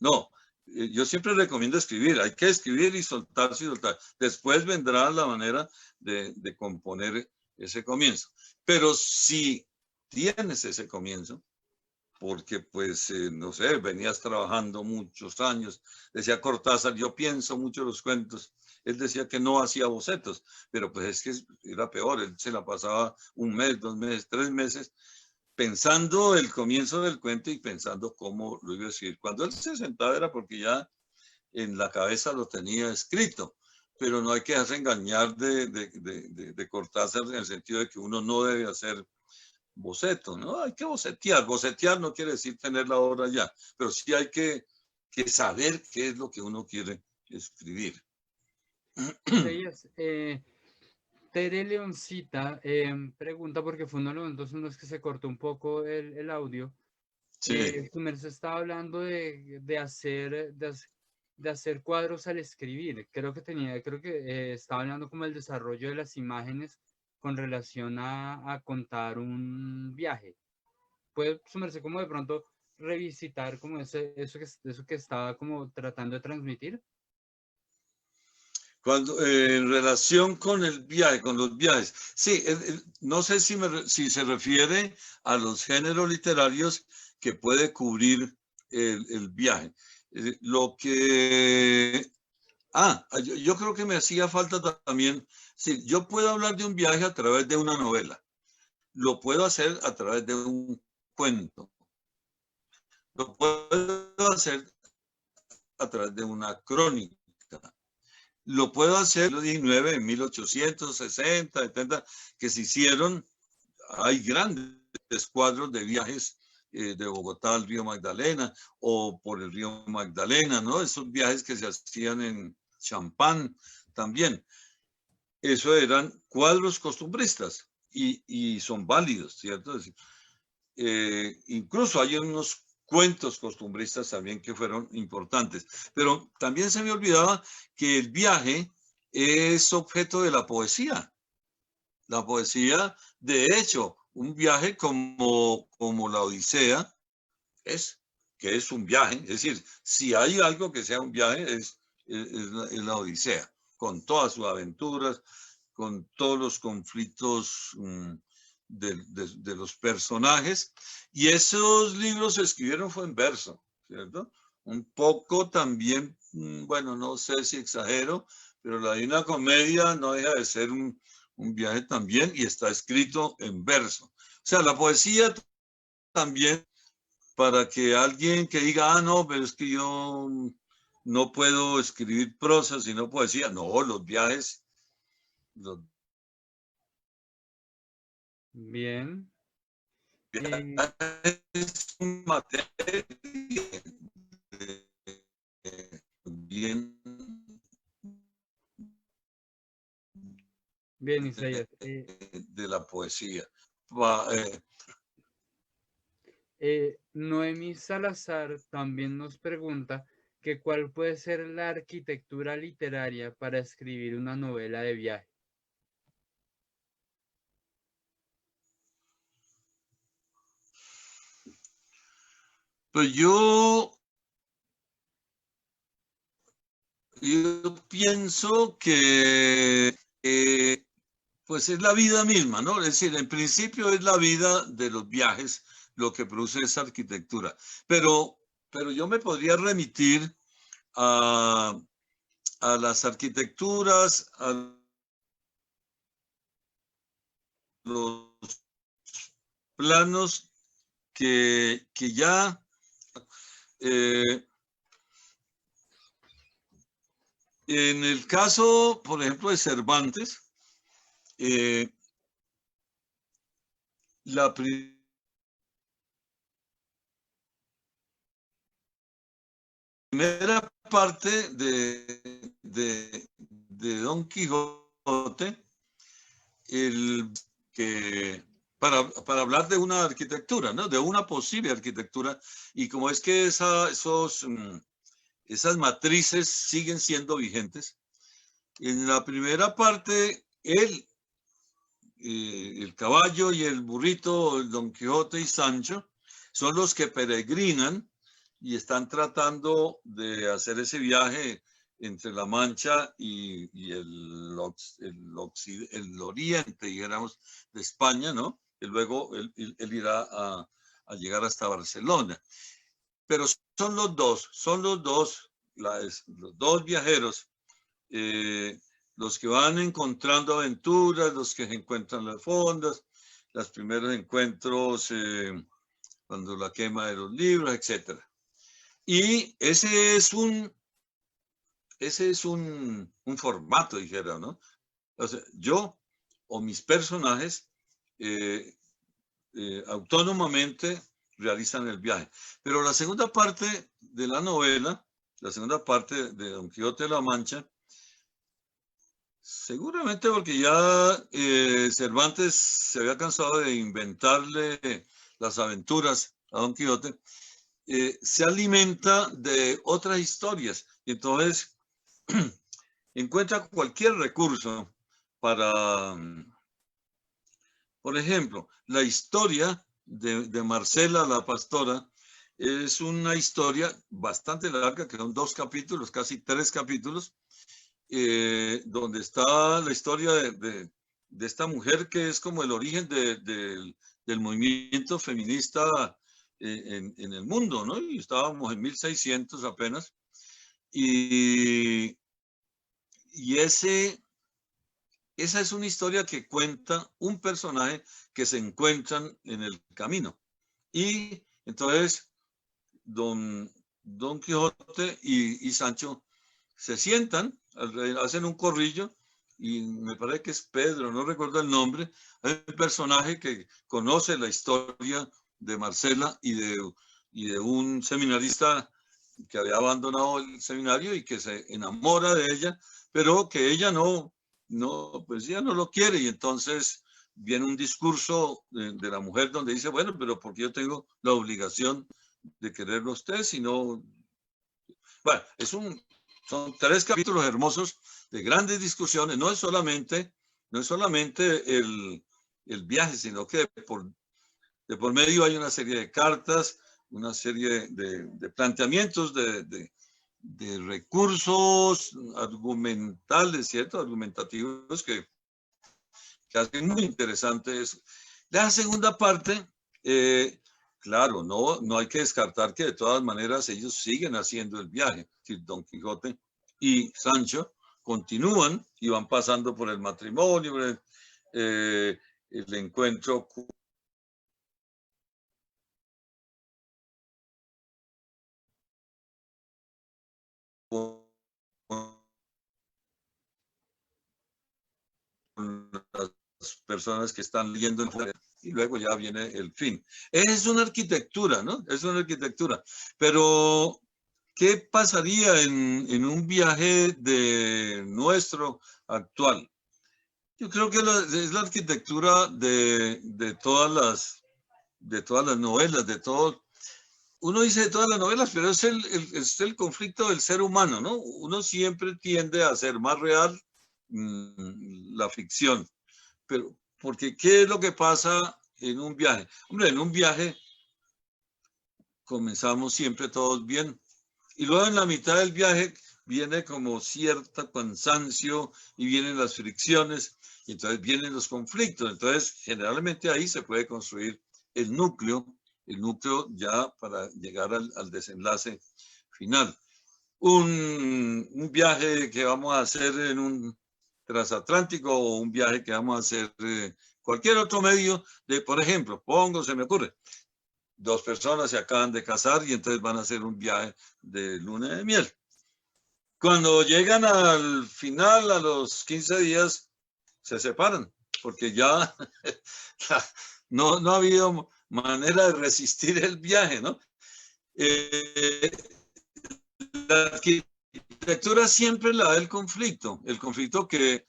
No, yo siempre recomiendo escribir, hay que escribir y soltarse y soltar. Después vendrá la manera de componer ese comienzo. Pero si tienes ese comienzo, porque pues, no sé, venías trabajando muchos años, decía Cortázar, yo pienso mucho los cuentos, él decía que no hacía bocetos, pero pues es que era peor, él se la pasaba un mes, 2 meses, 3 meses, pensando el comienzo del cuento y pensando cómo lo iba a decir. Cuando él se sentaba era porque ya en la cabeza lo tenía escrito, pero no hay que dejarse engañar de Cortázar en el sentido de que uno no debe hacer boceto, ¿no? Hay que bocetear. Bocetear no quiere decir tener la obra ya, pero sí hay que saber qué es lo que uno quiere escribir. Isaías, Tere Leoncita pregunta, porque fue uno de los momentos en los que se cortó un poco el audio. Sí. Su merced estaba hablando de hacer cuadros al escribir. Creo que estaba hablando como el desarrollo de las imágenes con relación a contar un viaje. ¿Puede su merced como de pronto revisitar como eso que estaba como tratando de transmitir? Cuando, en relación con el viaje, con los viajes, sí, no sé si se refiere a los géneros literarios que puede cubrir el viaje. Lo que... yo creo que me hacía falta también, sí, yo puedo hablar de un viaje a través de una novela, lo puedo hacer a través de un cuento, lo puedo hacer a través de una crónica. Lo puedo hacer en el siglo XIX, en 1860, 70, que se hicieron, hay grandes cuadros de viajes de Bogotá al río Magdalena o por el río Magdalena, ¿no? Esos viajes que se hacían en Champán también. Eso eran cuadros costumbristas y son válidos, ¿cierto? Es decir, incluso hay unos cuentos costumbristas también que fueron importantes. Pero también se me olvidaba que el viaje es objeto de la poesía. La poesía, de hecho, un viaje como la Odisea que es un viaje. Es decir, si hay algo que sea un viaje, es la Odisea, con todas sus aventuras, con todos los conflictos de los personajes. Y esos libros se escribieron fue en verso, ¿cierto? Un poco también, bueno, no sé si exagero, pero la Divina Comedia no deja de ser un viaje también y está escrito en verso. O sea, la poesía también, para que alguien que diga, no, pero es que yo no puedo escribir prosa sino poesía. No, los viajes, Bien. es un material bien Bien, Isaías. de la poesía. Noemí Salazar también nos pregunta que cuál puede ser la arquitectura literaria para escribir una novela de viaje. Pues yo pienso que pues es la vida misma, ¿no? Es decir, en principio es la vida de los viajes lo que produce esa arquitectura. Pero yo me podría remitir a las arquitecturas, a los planos que ya en el caso, por ejemplo, de Cervantes, la primera parte de Don Quijote, el que para hablar de una arquitectura, ¿no? De una posible arquitectura, y como es que esas matrices siguen siendo vigentes. En la primera parte, el caballo y el burrito, el Don Quijote y Sancho, son los que peregrinan y están tratando de hacer ese viaje entre la Mancha y el oriente, digamos, de España, ¿no? Y luego él irá a llegar hasta Barcelona. Pero son los dos viajeros, los que van encontrando aventuras, los que encuentran las fondas, los primeros encuentros cuando la quema de los libros, etc. Y ese es un formato, dijera, ¿no? O sea, yo o mis personajes autónomamente realizan el viaje. Pero la segunda parte de la novela, la segunda parte de Don Quijote de la Mancha, seguramente porque ya Cervantes se había cansado de inventarle las aventuras a Don Quijote, se alimenta de otras historias. Y entonces encuentra cualquier recurso para, por ejemplo, la historia de Marcela la pastora es una historia bastante larga, que son 2 capítulos, casi 3 capítulos, donde está la historia de esta mujer que es como el origen del movimiento feminista en el mundo, ¿no? Y estábamos en 1600 apenas. Y esa es una historia que cuenta un personaje que se encuentran en el camino. Y entonces Don Quijote y Sancho se sientan, hacen un corrillo, y me parece que es Pedro, no recuerdo el nombre, hay un personaje que conoce la historia de Marcela y de un seminarista que había abandonado el seminario y que se enamora de ella, pero que ella pues ya no lo quiere, y entonces viene un discurso de la mujer donde dice, bueno, pero ¿por qué yo tengo la obligación de quererlo a usted? Si no... Bueno, son 3 capítulos hermosos de grandes discusiones. No es solamente el viaje, sino que de por medio hay una serie de cartas, una serie de planteamientos, de recursos argumentales, ¿cierto? Argumentativos que hacen muy interesante eso. La segunda parte, claro, no hay que descartar que de todas maneras ellos siguen haciendo el viaje. Es decir, Don Quijote y Sancho continúan y van pasando por el matrimonio, el encuentro con las personas que están leyendo, y luego ya viene el fin. Es una arquitectura, ¿no? Es una arquitectura. Pero, ¿qué pasaría en un viaje de nuestro actual? Yo creo que es la arquitectura de todas las novelas, de todo. Uno dice de todas las novelas, pero es el conflicto del ser humano, ¿no? Uno siempre tiende a hacer más real la ficción. Pero, porque ¿qué es lo que pasa en un viaje? Hombre, en un viaje comenzamos siempre todos bien, y luego en la mitad del viaje viene como cierto cansancio y vienen las fricciones, y entonces vienen los conflictos. Entonces, generalmente ahí se puede construir el núcleo ya para llegar al desenlace final. Un viaje que vamos a hacer en un transatlántico, o un viaje que vamos a hacer cualquier otro medio, por ejemplo, se me ocurre, 2 personas se acaban de casar y entonces van a hacer un viaje de luna de miel. Cuando llegan al final, a los 15 días, se separan, porque ya no ha habido manera de resistir el viaje, ¿no? La arquitectura siempre la da el conflicto que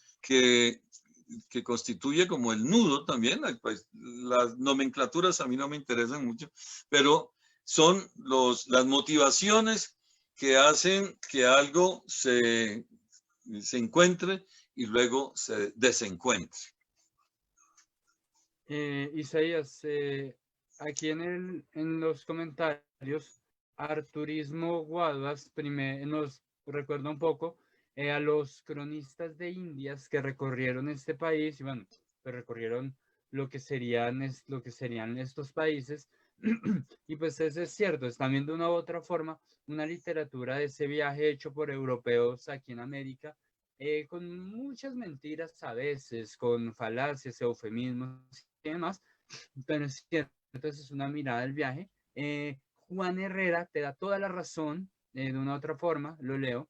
que constituye como el nudo también. Pues, las nomenclaturas a mí no me interesan mucho, pero son las motivaciones que hacen que algo se encuentre y luego se desencuentre. Isaías, aquí en los comentarios, Arturismo Guaduas nos recuerda un poco a los cronistas de Indias que recorrieron este país y bueno, pues recorrieron lo que serían estos países. Y pues eso es cierto, están viendo de una u otra forma una literatura de ese viaje hecho por europeos aquí en América, con muchas mentiras a veces, con falacias, eufemismos y demás, pero es cierto, entonces es una mirada del viaje. Juan Herrera te da toda la razón, de una u otra forma, lo leo.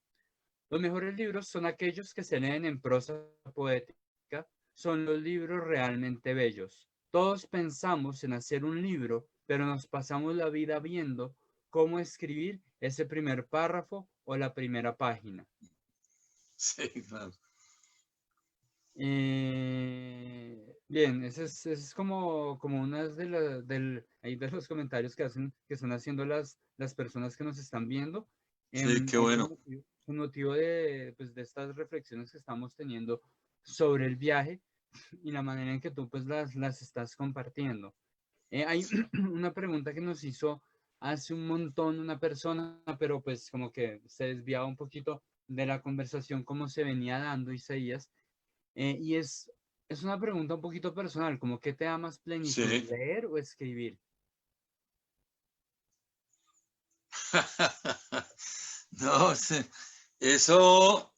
Los mejores libros son aquellos que se leen en prosa poética, son los libros realmente bellos. Todos pensamos en hacer un libro, pero nos pasamos la vida viendo cómo escribir ese primer párrafo o la primera página. Sí, claro. Bien, ese es como unas ahí de los comentarios que están haciendo las personas que nos están viendo. Sí, qué Ahí bueno. con motivo pues, de estas reflexiones que estamos teniendo sobre el viaje y la manera en que tú pues las estás compartiendo. Hay una pregunta que nos hizo hace un montón una persona, pero pues como que se desviaba un poquito de la conversación como se venía dando, Isaías. Y es una pregunta un poquito personal, como ¿qué te da más plenitud, Sí. leer o escribir? No, sí. Eso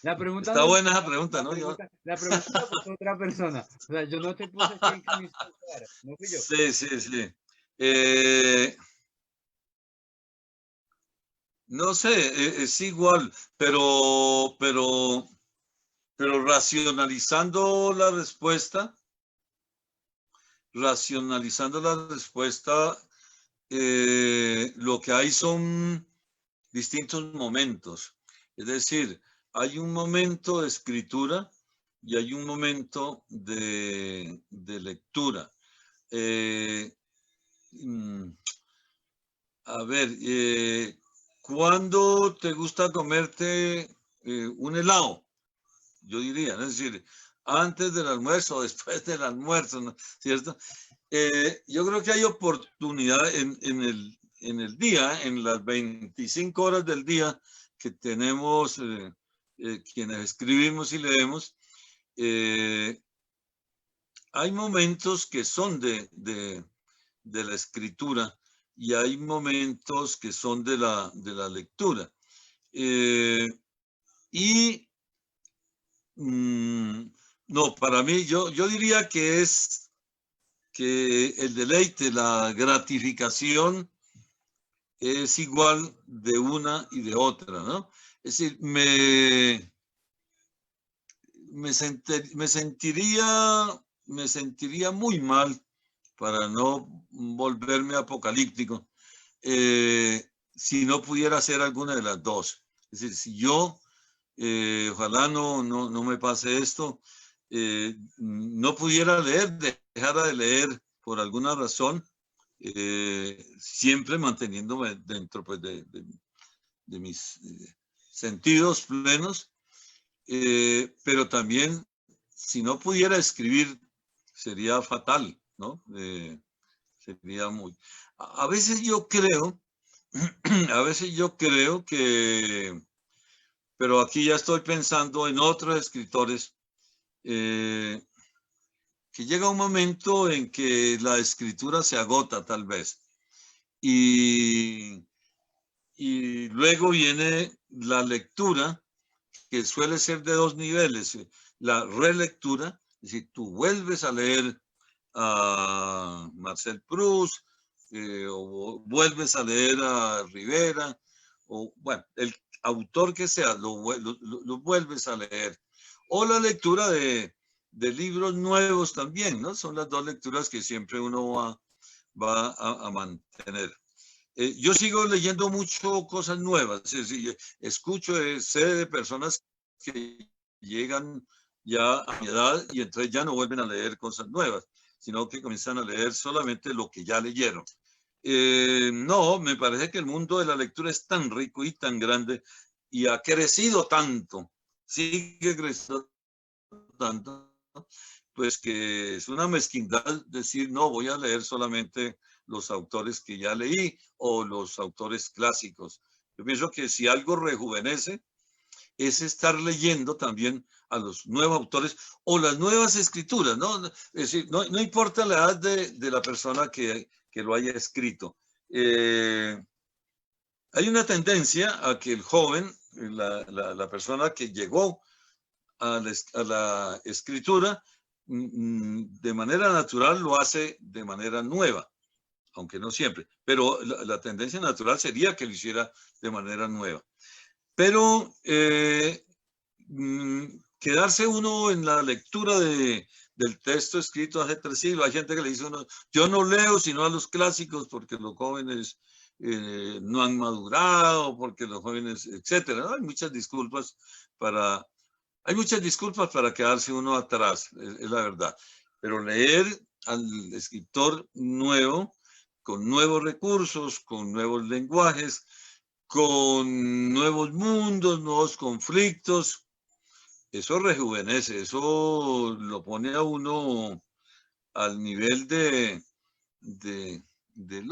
La pregunta está no es buena esa mía, pregunta, ¿no? Yo, la pregunta la puso otra persona. O sea, yo no te puse aquí en camisa de fuera, no fui yo. sí, sí, sí. Eh, no sé, es igual, pero racionalizando la respuesta, lo que hay son distintos momentos. Es decir, hay un momento de escritura y hay un momento de lectura. Mm, a ver, ¿cuándo te gusta comerte un helado? Yo diría, ¿no? Es decir, antes del almuerzo o después del almuerzo, ¿no? ¿Cierto? Yo creo que hay oportunidad en el día, en las 25 horas del día que tenemos quienes escribimos y leemos, hay momentos que son de la escritura y hay momentos que son de la lectura. Y no, para mí, yo diría que es que el deleite, la gratificación es igual de una y de otra, ¿no? Es decir, me sentiría muy mal para no volverme apocalíptico si no pudiera hacer alguna de las dos. Es decir, si yo, ojalá no me pase esto, no pudiera leer, dejara de leer por alguna razón, siempre manteniéndome dentro pues, de mis sentidos plenos, pero también si no pudiera escribir sería fatal, ¿no? Sería muy... A veces yo creo, a veces yo creo que, pero aquí ya estoy pensando en otros escritores, que llega un momento en que la escritura se agota tal vez y luego viene la lectura, que suele ser de dos niveles. La relectura, es decir, tú vuelves a leer a Marcel Proust, o vuelves a leer a Rivera, o bueno, el autor que sea, lo vuelves a leer. O la lectura de libros nuevos también, ¿no? Son las dos lecturas que siempre uno va a mantener. Yo sigo leyendo mucho cosas nuevas, es decir, escucho, sé de personas que llegan ya a mi edad, y entonces ya no vuelven a leer cosas nuevas, sino que comienzan a leer solamente lo que ya leyeron. No, me parece que el mundo de la lectura es tan rico y tan grande y ha crecido tanto, sigue creciendo tanto, pues que es una mezquindad decir, no, voy a leer solamente los autores que ya leí o los autores clásicos. Yo pienso que si algo rejuvenece es estar leyendo también a los nuevos autores o las nuevas escrituras, ¿no? Es decir, no importa la edad de la persona que lo haya escrito. Hay una tendencia a que el joven, la persona que llegó a la escritura, de manera natural lo hace de manera nueva, aunque no siempre, pero la tendencia natural sería que lo hiciera de manera nueva. Pero quedarse uno en la lectura del texto escrito hace 3 siglos, hay gente que le dice uno, yo no leo sino a los clásicos porque los jóvenes no han madurado, porque los jóvenes, etcétera, ¿no? Hay muchas disculpas para quedarse uno atrás, es la verdad. Pero leer al escritor nuevo, con nuevos recursos, con nuevos lenguajes, con nuevos mundos, nuevos conflictos, eso rejuvenece, eso lo pone a uno al nivel del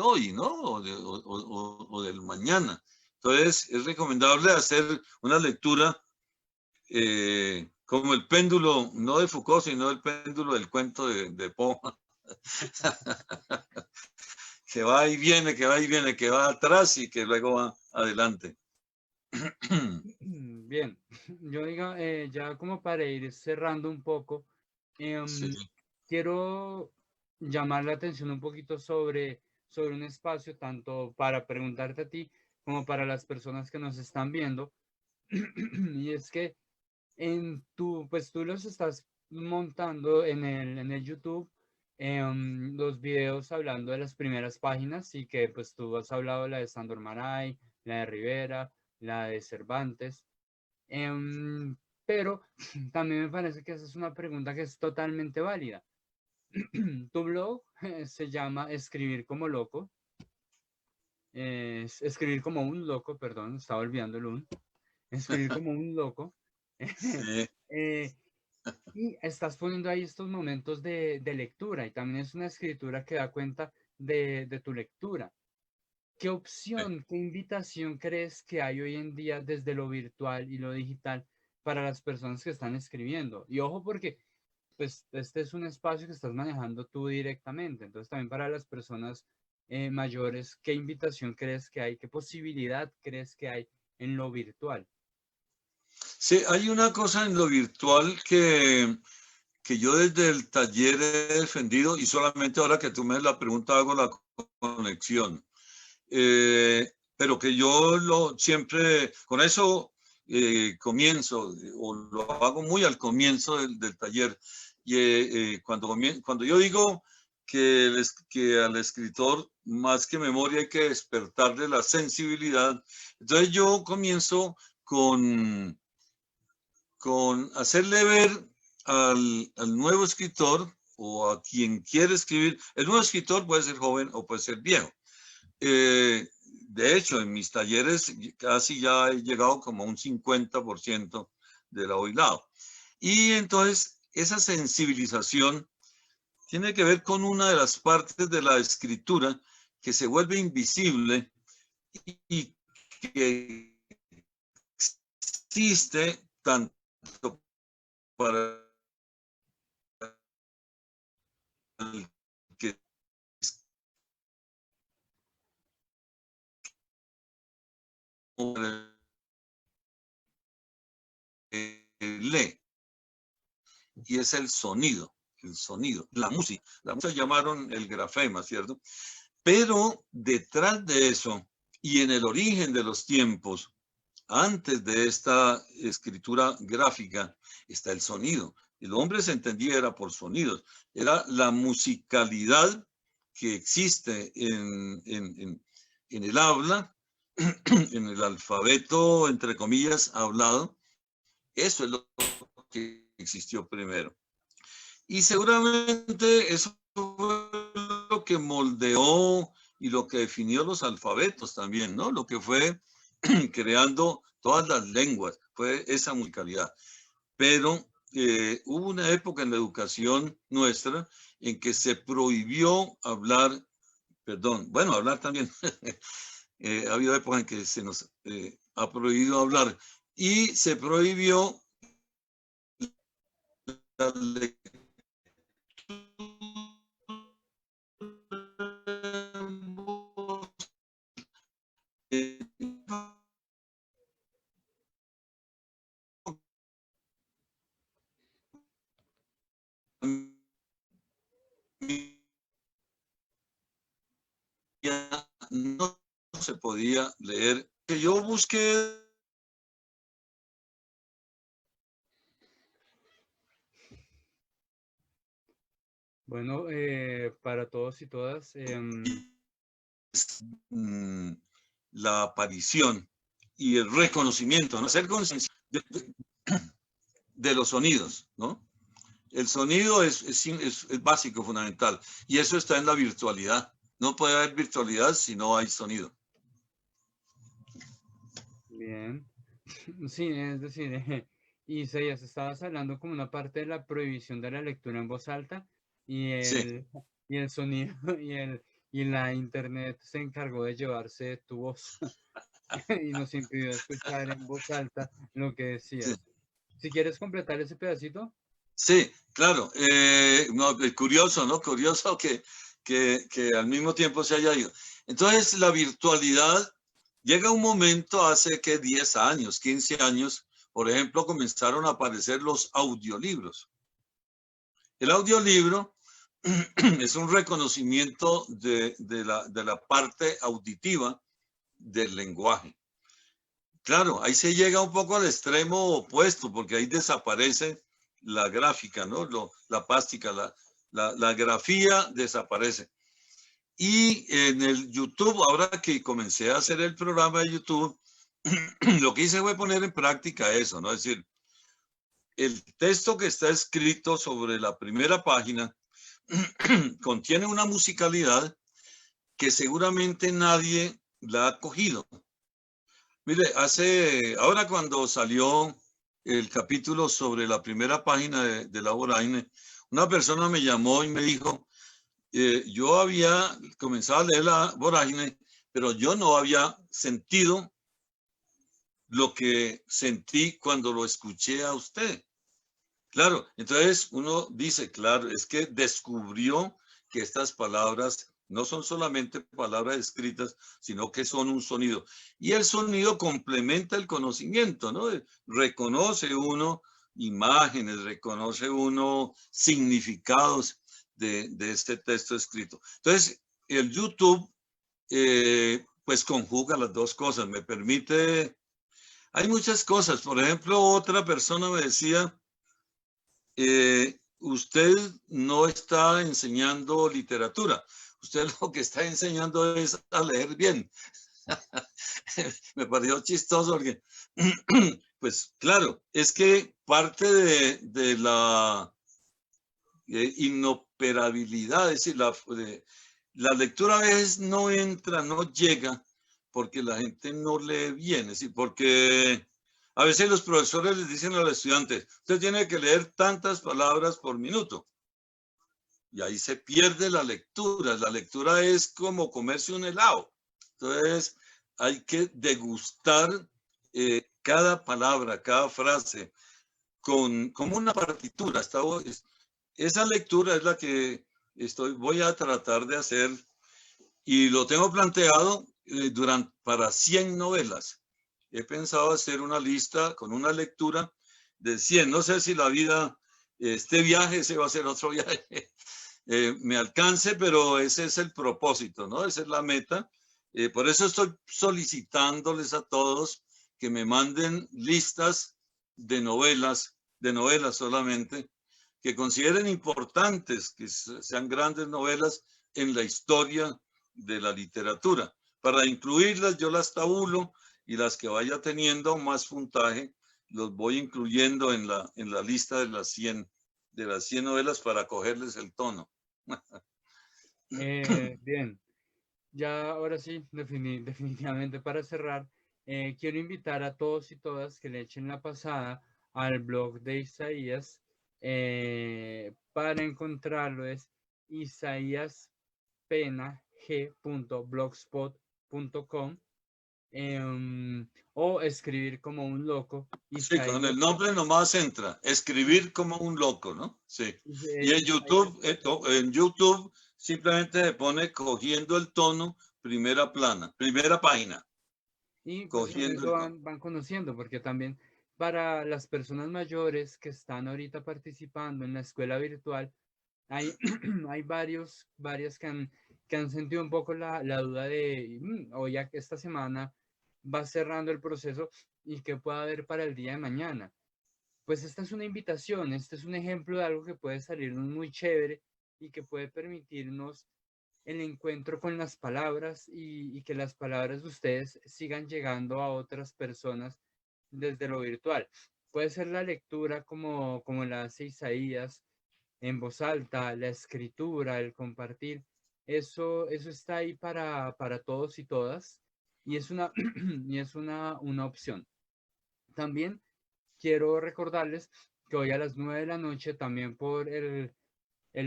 hoy, ¿no? O del mañana. Entonces, es recomendable hacer una lectura como el péndulo, no de Foucault, sino el péndulo del cuento de Poe, que va y viene, que va y viene, que va atrás y que luego va adelante. Bien, yo diga, ya como para ir cerrando un poco, Sí. quiero llamar la atención un poquito sobre un espacio, tanto para preguntarte a ti como para las personas que nos están viendo. Y es que pues tú los estás montando en el YouTube, los videos hablando de las primeras páginas y que pues tú has hablado la de Sandor Maray, la de Rivera, la de Cervantes. Pero también me parece que esa es una pregunta que es totalmente válida. Tu blog se llama Escribir como loco. Escribir como un loco, perdón, estaba olvidando el un. Escribir como un loco. Sí. Eh, y estás poniendo ahí estos momentos de lectura y también es una escritura que da cuenta de tu lectura. ¿Qué opción, qué invitación crees que hay hoy en día desde lo virtual y lo digital para las personas que están escribiendo? Y ojo porque pues este es un espacio que estás manejando tú directamente, entonces también para las personas mayores, ¿qué invitación crees que hay? ¿Qué posibilidad crees que hay en lo virtual? Sí, hay una cosa en lo virtual que yo desde el taller he defendido y solamente ahora que tú me la pregunta hago la conexión. Pero que yo siempre, con eso comienzo, o lo hago muy al comienzo del taller. Y cuando yo digo que al escritor, más que memoria, hay que despertarle la sensibilidad, entonces yo comienzo con hacerle ver al nuevo escritor o a quien quiere escribir. El nuevo escritor puede ser joven o puede ser viejo. De hecho, en mis talleres casi ya he llegado como a un 50% del aoilado. Y entonces esa sensibilización tiene que ver con una de las partes de la escritura que se vuelve invisible y que existe tanto para el que lee, y es el sonido, la música. La música llamaron el grafema, ¿cierto? Pero detrás de eso, y en el origen de los tiempos, antes de esta escritura gráfica, está el sonido. El hombre se entendía era por sonidos, era la musicalidad que existe en el habla, en el alfabeto, entre comillas, hablado, Eso es lo que existió primero. Y seguramente eso fue lo que moldeó y lo que definió los alfabetos también, ¿no? Lo que fue creando todas las lenguas, fue esa musicalidad. Pero hubo una época en la educación nuestra en que se prohibió hablar, perdón, bueno, hablar también. Ha habido épocas en que se nos ha prohibido hablar y se prohibió la lectura no se podía leer. Que yo busqué. Bueno, para todos y todas, La aparición y el reconocimiento, ¿no? Hacer conciencia de los sonidos, ¿no? El sonido es básico, fundamental, y eso está en la virtualidad. No puede haber virtualidad si no hay sonido. bien. Sí, es decir, Isaías, estabas hablando como una parte de la prohibición de la lectura en voz alta y Sí. y el sonido y la internet se encargó de llevarse tu voz y nos impidió escuchar en voz alta lo que decías. Sí. Si quieres completar ese pedacito. Sí, claro. No, curioso, ¿no? Curioso que al mismo tiempo se haya ido. Entonces, la virtualidad llega un momento hace que 10 años, 15 años, por ejemplo, comenzaron a aparecer los audiolibros. El audiolibro es un reconocimiento de la parte auditiva del lenguaje. Claro, ahí se llega un poco al extremo opuesto, porque ahí desaparece la gráfica, ¿no? La plástica, la grafía desaparece. Y en el YouTube, ahora que comencé a hacer el programa de YouTube, lo que hice fue poner en práctica eso, ¿no? Es decir, el texto que está escrito sobre la primera página contiene una musicalidad que seguramente nadie la ha cogido. Mire, ahora cuando salió el capítulo sobre la primera página de La Vorágine, una persona me llamó y me dijo, yo había comenzado a leer La Vorágine, pero yo no había sentido lo que sentí cuando lo escuché a usted. Claro, entonces uno dice, claro, es que descubrió que estas palabras no son solamente palabras escritas, sino que son un sonido. Y el sonido complementa el conocimiento, ¿no? Reconoce uno imágenes, reconoce uno significados de este texto escrito. Entonces, el YouTube, pues conjuga las dos cosas, me permite, hay muchas cosas. Por ejemplo, otra persona me decía, usted no está enseñando literatura, usted lo que está enseñando es a leer bien. Me pareció chistoso porque, pues claro, es que parte de la inoperabilidad, es decir, la lectura a veces no entra, no llega, porque la gente no lee bien, es decir, porque a veces los profesores les dicen a los estudiantes, usted tiene que leer tantas palabras por minuto. Y ahí se pierde la lectura. La lectura es como comerse un helado. Entonces, hay que degustar cada palabra, cada frase, como una partitura. Esa lectura es la que voy a tratar de hacer y lo tengo planteado para 100 novelas. He pensado hacer una lista con una lectura de 100. No sé si la vida, este viaje, ese va a ser otro viaje, me alcance, pero ese es el propósito, ¿no? Esa es la meta. Por eso estoy solicitándoles a todos que me manden listas de novelas solamente, que consideren importantes, que sean grandes novelas en la historia de la literatura. Para incluirlas, yo las tabulo y las que vaya teniendo más puntaje, los voy incluyendo en la lista de las 100 novelas para cogerles el tono. Bien, ya ahora sí, definitivamente para cerrar, quiero invitar a todos y todas que le echen la pasada al blog de Isaías. Para encontrarlo es isaíaspenag.blogspot.com, o escribir como un loco. Sí, con el Isaías, nombre nomás entra, escribir como un loco, ¿no? Sí. Y en Isaías. YouTube simplemente se pone cogiendo el tono, primera página, Y pues con cogiendo eso el tono. van conociendo, porque también para las personas mayores que están ahorita participando en la escuela virtual, hay, hay varias que han sentido un poco la duda de, o ya que esta semana va cerrando el proceso y qué puede haber para el día de mañana. Pues esta es una invitación, este es un ejemplo de algo que puede salirnos muy chévere y que puede permitirnos el encuentro con las palabras y que las palabras de ustedes sigan llegando a otras personas desde lo virtual. Puede ser la lectura como la hace Isaías en voz alta, la escritura, el compartir. Eso está ahí para todos y todas y es una, y es una opción. También quiero recordarles que hoy a las 9 de la noche, también por el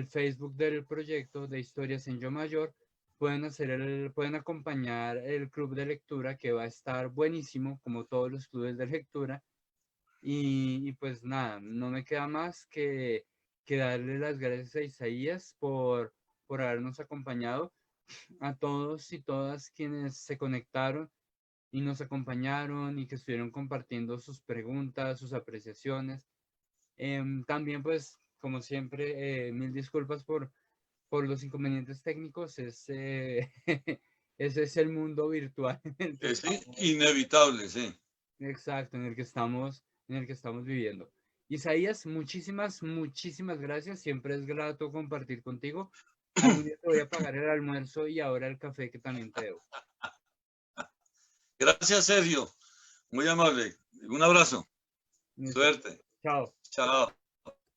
Facebook del proyecto de Historias en Yo Mayor, pueden acompañar el club de lectura, que va a estar buenísimo, como todos los clubes de lectura. Y pues nada, no me queda más que darle las gracias a Isaías por habernos acompañado, a todos y todas quienes se conectaron y nos acompañaron y que estuvieron compartiendo sus preguntas, sus apreciaciones. También pues, como siempre, mil disculpas por los inconvenientes técnicos. Ese es el mundo virtual en el que Es estamos. inevitable, sí. Exacto, en el que estamos viviendo. Isaías, muchísimas gracias. Siempre es grato compartir contigo. Algún día te voy a pagar el almuerzo y ahora el café que también te debo. Gracias, Sergio. Muy amable. Un abrazo. Listo. Suerte. Chao. Chao.